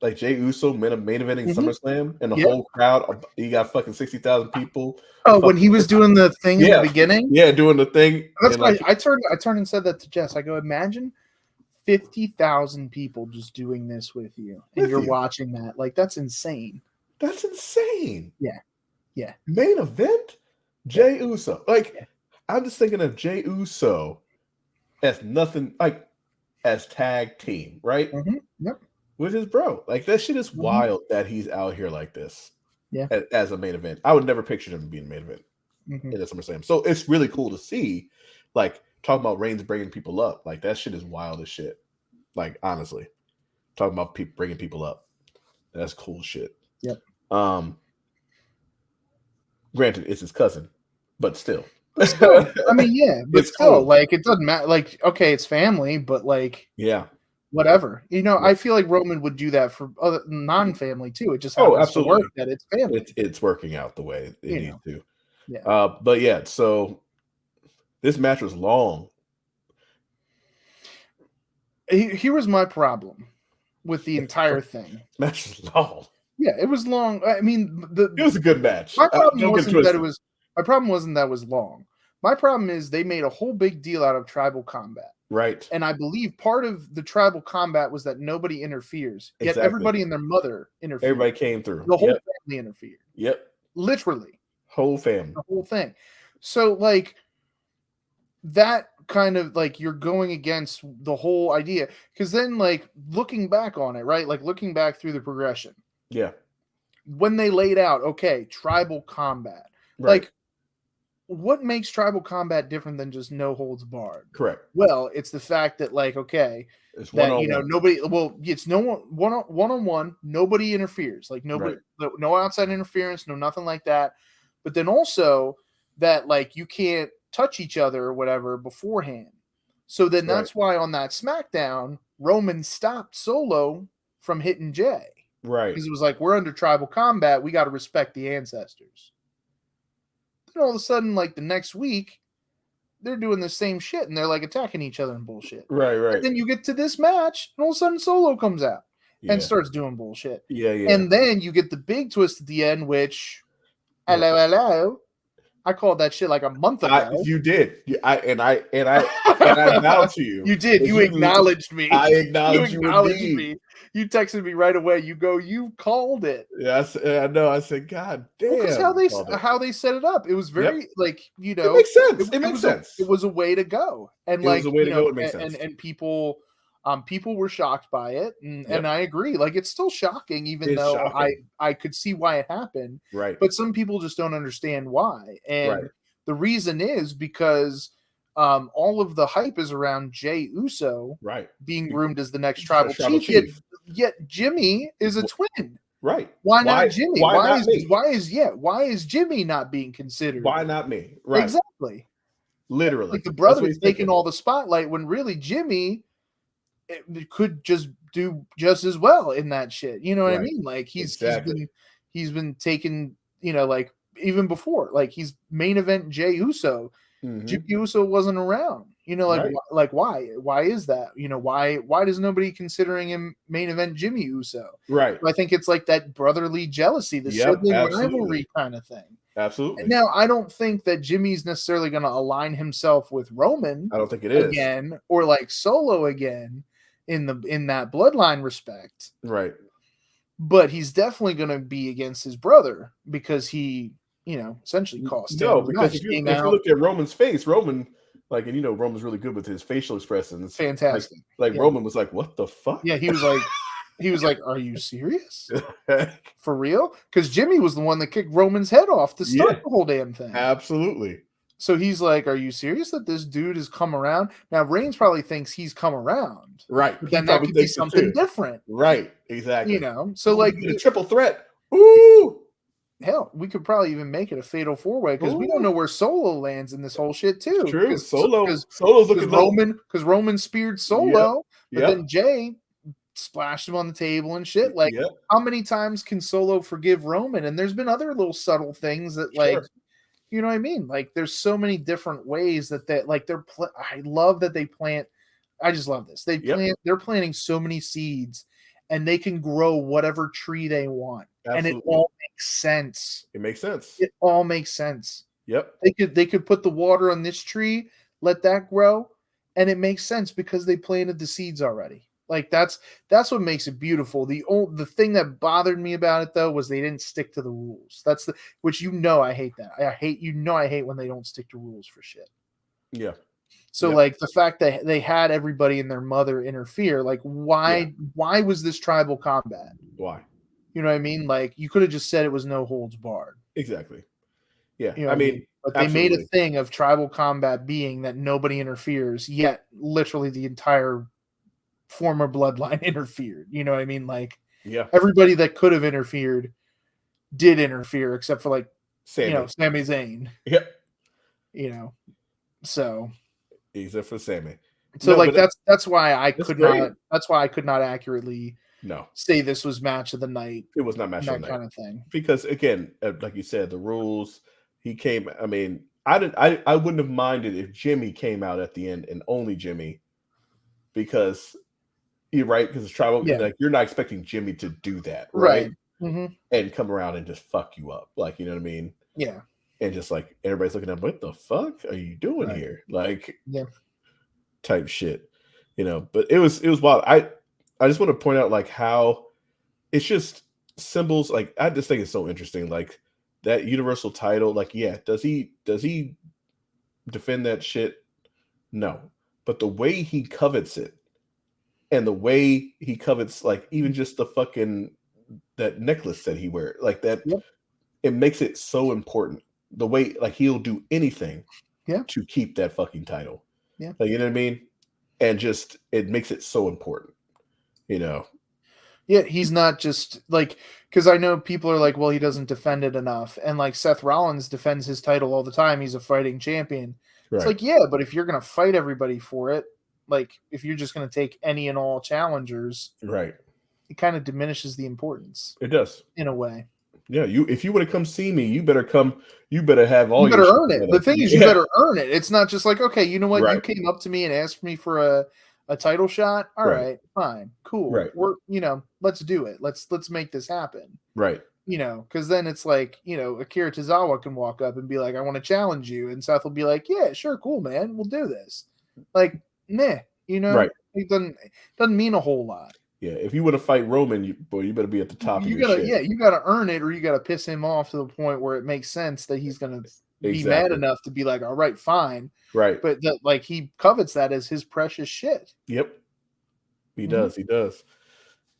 Like Jey Uso main eventing SummerSlam, and the whole crowd, you got fucking 60,000 people. Oh, when he was doing the thing in the beginning? Yeah, doing the thing. That's why I turned and said that to Jess. I go, imagine 50,000 people just doing this with you, and you're watching that. Like, that's insane. That's insane. Yeah. Yeah. Main event? Jey Uso. Like, I'm just thinking of Jey Uso as nothing, like, as tag team, right? Yep. With his bro. Like, that shit is wild that he's out here like this. Yeah. As a main event. I would never picture him being a main event in the SummerSlam. So it's really cool to see, like, talking about Reigns bringing people up. Like, that shit is wild as shit. Like, honestly. Talking about bringing people up. That's cool shit. Yep. Granted, it's his cousin, but still. I mean, yeah, but it's still, cool. Like, it doesn't matter. Like, okay, it's family, but like, whatever. I feel like Roman would do that for other non-family too. It just happens to work that it's family. It's working out the way it needs to. Yeah. But yeah, so this match was long. Here was my problem with the entire thing. Match was long. Yeah, it was long. I mean, it was a good match. My problem wasn't that it was. My problem wasn't that it was long. My problem is they made a whole big deal out of tribal combat. Right. And I believe part of the tribal combat was that nobody interferes. Yet everybody and their mother interfered. Everybody came through. The whole family interfered. Yep. Literally. Whole family. The whole thing. So like that kind of like you're going against the whole idea. Because then like looking back on it, right? Like looking back through the progression. Yeah. When they laid out, okay, tribal combat. Right. Like what makes tribal combat different than just no holds barred? Correct. Well, it's the fact that like, okay, it's that nobody. Well, it's no one-on-one. Nobody interferes. Like nobody, no outside interference, no nothing like that. But then also that like you can't touch each other or whatever beforehand. So then that's why on that SmackDown, Roman stopped Solo from hitting Jey. Right. Because it was like, we're under tribal combat. We got to respect the ancestors. Then all of a sudden, like the next week, they're doing the same shit and they're like attacking each other and bullshit. Right. And then you get to this match and all of a sudden Solo comes out and starts doing bullshit. Yeah. And then you get the big twist at the end, which, hello. I called that shit like a month ago. You did. I vowed to you. You did. You acknowledged me. I acknowledged you. Me. You texted me right away. You go, you called it. Yeah, I know. I said, God damn. Well, how they set it up. It was very like, it makes sense. It makes sense. It was a way to go. And it was a way to go. It makes sense. And people were shocked by it. And I agree. Like it's still shocking, even though I could see why it happened. Right. But some people just don't understand why. And the reason is because all of the hype is around Jey Uso being groomed as the next tribal chief. Yet Jimmy is a twin. Right. Why not Jimmy? Why is Jimmy not being considered? Why not me? Right. Exactly. Literally. Like the brother's taking all the spotlight when really Jimmy could just do just as well in that shit. You know what I mean? Like he's been He's been taking, like even before, like he's main event Jey Uso. Jimmy Uso wasn't around. Like why? Why is that? Why does nobody considering him main event Jimmy Uso? Right. I think it's like that brotherly jealousy, the sibling rivalry kind of thing. Absolutely. Now, I don't think that Jimmy's necessarily going to align himself with Roman. I don't think it is again, or like Solo again in that bloodline respect. Right. But he's definitely going to be against his brother because he, essentially cost him. No, because if you look at Roman's face, Roman, like, and Roman's really good with his facial expressions. Fantastic. Like Roman was like, "What the fuck?" Yeah, he was like, "Are you serious? For real?" Because Jimmy was the one that kicked Roman's head off to start the whole damn thing. Absolutely. So he's like, "Are you serious that this dude has come around?" Now Reigns probably thinks he's come around, right? But then that could be something different, right? Exactly. So like a triple threat. Ooh. Hell, we could probably even make it a fatal 4-way because we don't know where Solo lands in this whole shit too. It's true. Solo's looking because Roman speared Solo, but then Jey splashed him on the table and shit. Like, how many times can Solo forgive Roman? And there's been other little subtle things that, like, you know what I mean? Like, there's so many different ways that I love that they plant. I just love this. They're planting so many seeds, and they can grow whatever tree they want. Absolutely. And it all makes sense. It makes sense. It all makes sense. Yep. They could put the water on this tree, let that grow, and it makes sense because they planted the seeds already. Like that's what makes it beautiful. The thing that bothered me about it though was they didn't stick to the rules. That's which I hate that. I hate when they don't stick to rules for shit. Yeah. So like the fact that they had everybody and their mother interfere, like why was this tribal combat? Why? You know what I mean? Like you could have just said it was no holds barred. Exactly. Yeah. I mean, but they made a thing of tribal combat being that nobody interferes, yet literally the entire former bloodline interfered. You know what I mean? Like everybody that could have interfered did interfere except for like Sami Zayn. Yep. So except for Sami. So like that's why I could not accurately say this was match of the night. It was not match of the night kind of thing. Because again, like you said, the rules. He came. I mean, I wouldn't have minded if Jimmy came out at the end and only Jimmy, because you're right. Because it's tribal. Like you're not expecting Jimmy to do that, right? Mm-hmm. And come around and just fuck you up, like, you know what I mean? Yeah. And just like everybody's looking at, what the fuck are you doing here? Like, type shit, But it was wild. I just want to point out like how it's just symbols. Like I just think it's so interesting. Like that universal title. Like does he defend that shit? No, but the way he covets it, and the way he covets like even just the fucking that necklace that he wears, like that, it makes it so important. The way like he'll do anything, to keep that fucking title. Yeah, like, you know what I mean. And just it makes it so important, Yeah, he's not just like, because I know people are like, well, he doesn't defend it enough, and like Seth Rollins defends his title all the time. He's a fighting champion. Right. It's like, yeah, but if you're gonna fight everybody for it, like if you're just gonna take any and all challengers, right, it kind of diminishes the importance. It does in a way. Yeah, if you want to come see me, you better come. You better have all. You better earn it. The thing is, you better earn it. It's not just like, okay, you know what? Right. You came up to me and asked me for a title shot. All right, fine, cool. Right. We're let's do it. Let's make this happen. Right. Because then it's like, Akira Tozawa can walk up and be like, I want to challenge you, and Seth will be like, yeah, sure, cool, man, we'll do this. Like, meh, right. It doesn't mean a whole lot. Yeah, if you want to fight Roman, you better be at the top of your shit. Yeah, you gotta earn it, or you gotta piss him off to the point where it makes sense that he's gonna be mad enough to be like, all right, fine. Right. But like he covets that as his precious shit. Yep. He does. He does.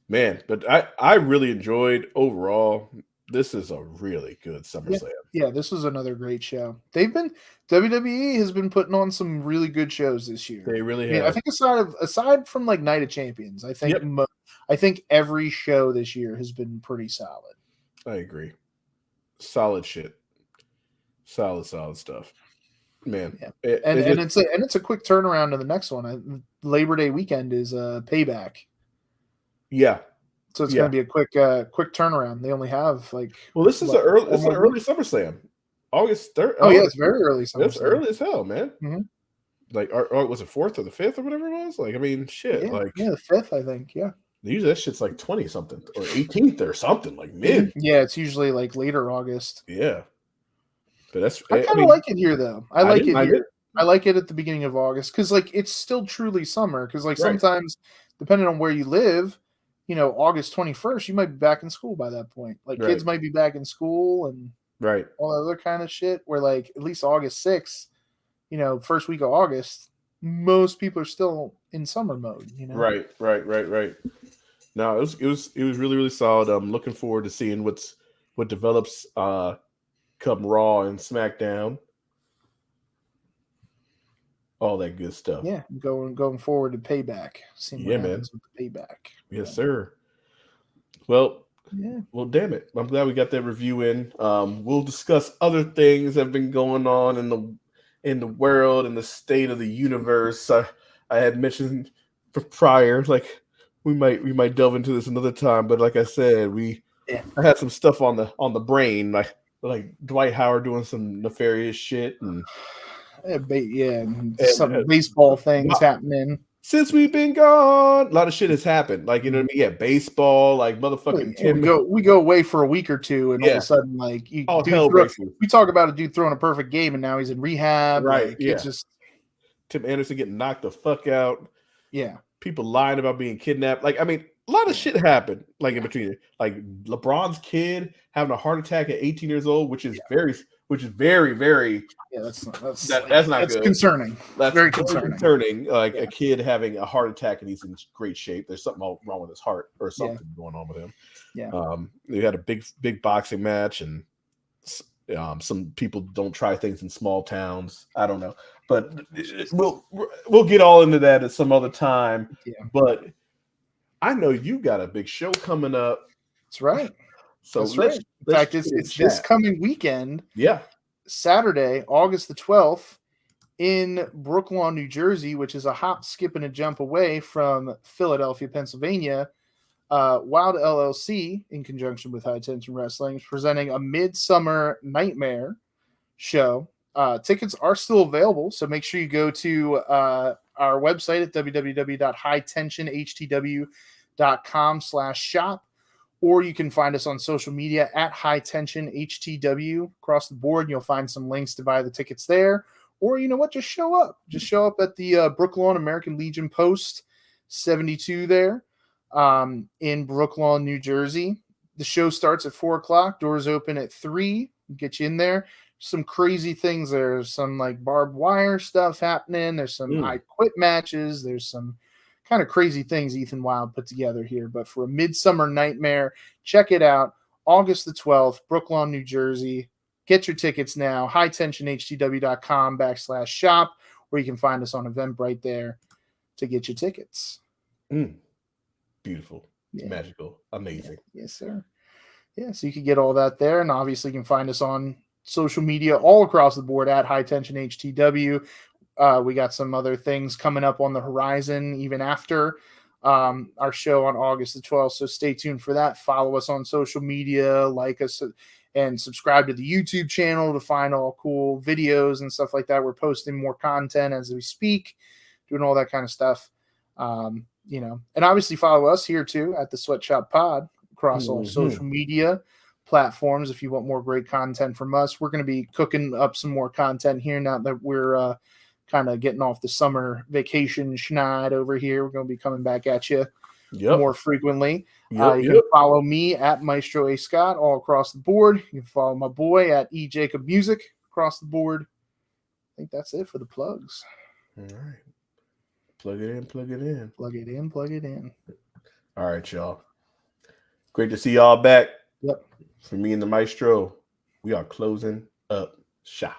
Man, but I really enjoyed overall. This is a really good SummerSlam. Yeah, this was another great show. WWE has been putting on some really good shows this year. They really have. I think aside from like Night of Champions, I think every show this year has been pretty solid. I agree. Solid shit. Solid stuff. Man. Yeah. It's a quick turnaround to the next one. Labor Day weekend is Payback. Yeah. So it's going to be a quick turnaround. They only have like. Well, this is an early SummerSlam, August 3rd. Oh yeah, it's very early SummerSlam. It's early as hell, man. Mm-hmm. Like, or was it 4th or the 5th or whatever it was? Like, I mean, shit. Yeah, like, the 5th, I think. Yeah. Usually that shit's like 20 something or 18th or something, like mid. Yeah, it's usually like later August. Yeah. But that's I kind of like it here though. I like it here. I like it at the beginning of August because like it's still truly summer. Because like sometimes, depending on where you live, you know, August 21st, you might be back in school by that point. Like kids might be back in school and all that other kind of shit. Where like at least August 6th, you know, first week of August, most people are still in summer mode. You know, right. No, it was really, really solid. I'm looking forward to seeing what develops come Raw and SmackDown. All that good stuff. Yeah, going forward to Payback. Seeing what happens with the Payback. Yes, sir. Well, damn it. I'm glad we got that review in. We'll discuss other things that have been going on in the world and the state of the universe. I had mentioned prior, like we might delve into this another time, but like I said, I had some stuff on the brain, like Dwight Howard doing some nefarious shit and some baseball things happening. Since we've been gone, a lot of shit has happened. Like, you know what I mean? Yeah, baseball, like motherfucking we go away for a week or two, and all of a sudden, like we talk about a dude throwing a perfect game, and now he's in rehab. Right? Like, it's just Tim Anderson getting knocked the fuck out. Yeah, people lying about being kidnapped. Like, I mean, a lot of shit happened. Like in between, like LeBron's kid having a heart attack at 18 years old, which is very, very. Yeah, that's not good. Concerning. That's very concerning. Like a kid having a heart attack and he's in great shape. There's something wrong with his heart or something going on with him. Yeah. They had a big boxing match, and some people don't try things in small towns. I don't know, but we'll get all into that at some other time. Yeah. But I know you got a big show coming up. That's right. So that's right. In fact, it's this coming weekend. Yeah. Saturday, August the 12th, in Brooklawn, New Jersey, which is a hop, skip, and a jump away from Philadelphia, Pennsylvania. Wild LLC, in conjunction with High Tension Wrestling, is presenting a Midsummer Nightmare show. Tickets are still available, so make sure you go to our website at www.hightenctionhtw.com/shop. Or you can find us on social media at High Tension HTW across the board. And you'll find some links to buy the tickets there. Or, you know what, just show up. Just show up at the Brooklawn American Legion Post 72 there in Brooklawn, New Jersey. The show starts at 4 o'clock. Doors open at 3. Get you in there. Some crazy things. There's some like barbed wire stuff happening. There's some I Quit matches. There's some kind of crazy things Ethan Wild put together here. But for a Midsummer Nightmare, check it out. August the 12th, Brooklawn, New Jersey. Get your tickets now. HighTensionHTW.com/shop, where you can find us on Eventbrite there to get your tickets. Beautiful. Magical. Amazing. Yes, sir. Yeah, so you can get all that there. And obviously you can find us on social media all across the board at HighTensionHTW. We got some other things coming up on the horizon even after our show on August the 12th. So stay tuned for that. Follow us on social media, like us, and subscribe to the YouTube channel to find all cool videos and stuff like that. We're posting more content as we speak, doing all that kind of stuff. And obviously follow us here too at the Sweatshop Pod across all social media platforms. If you want more great content from us, we're going to be cooking up some more content here now that we're kind of getting off the summer vacation schneid over here. We're going to be coming back at you more frequently. You can follow me at Maestro A. Scott all across the board. You can follow my boy at E. Jacob Music across the board. I think that's it for the plugs. All right. Plug it in. Plug it in. All right, y'all. Great to see y'all back. Yep. For me and the Maestro, we are closing up shop.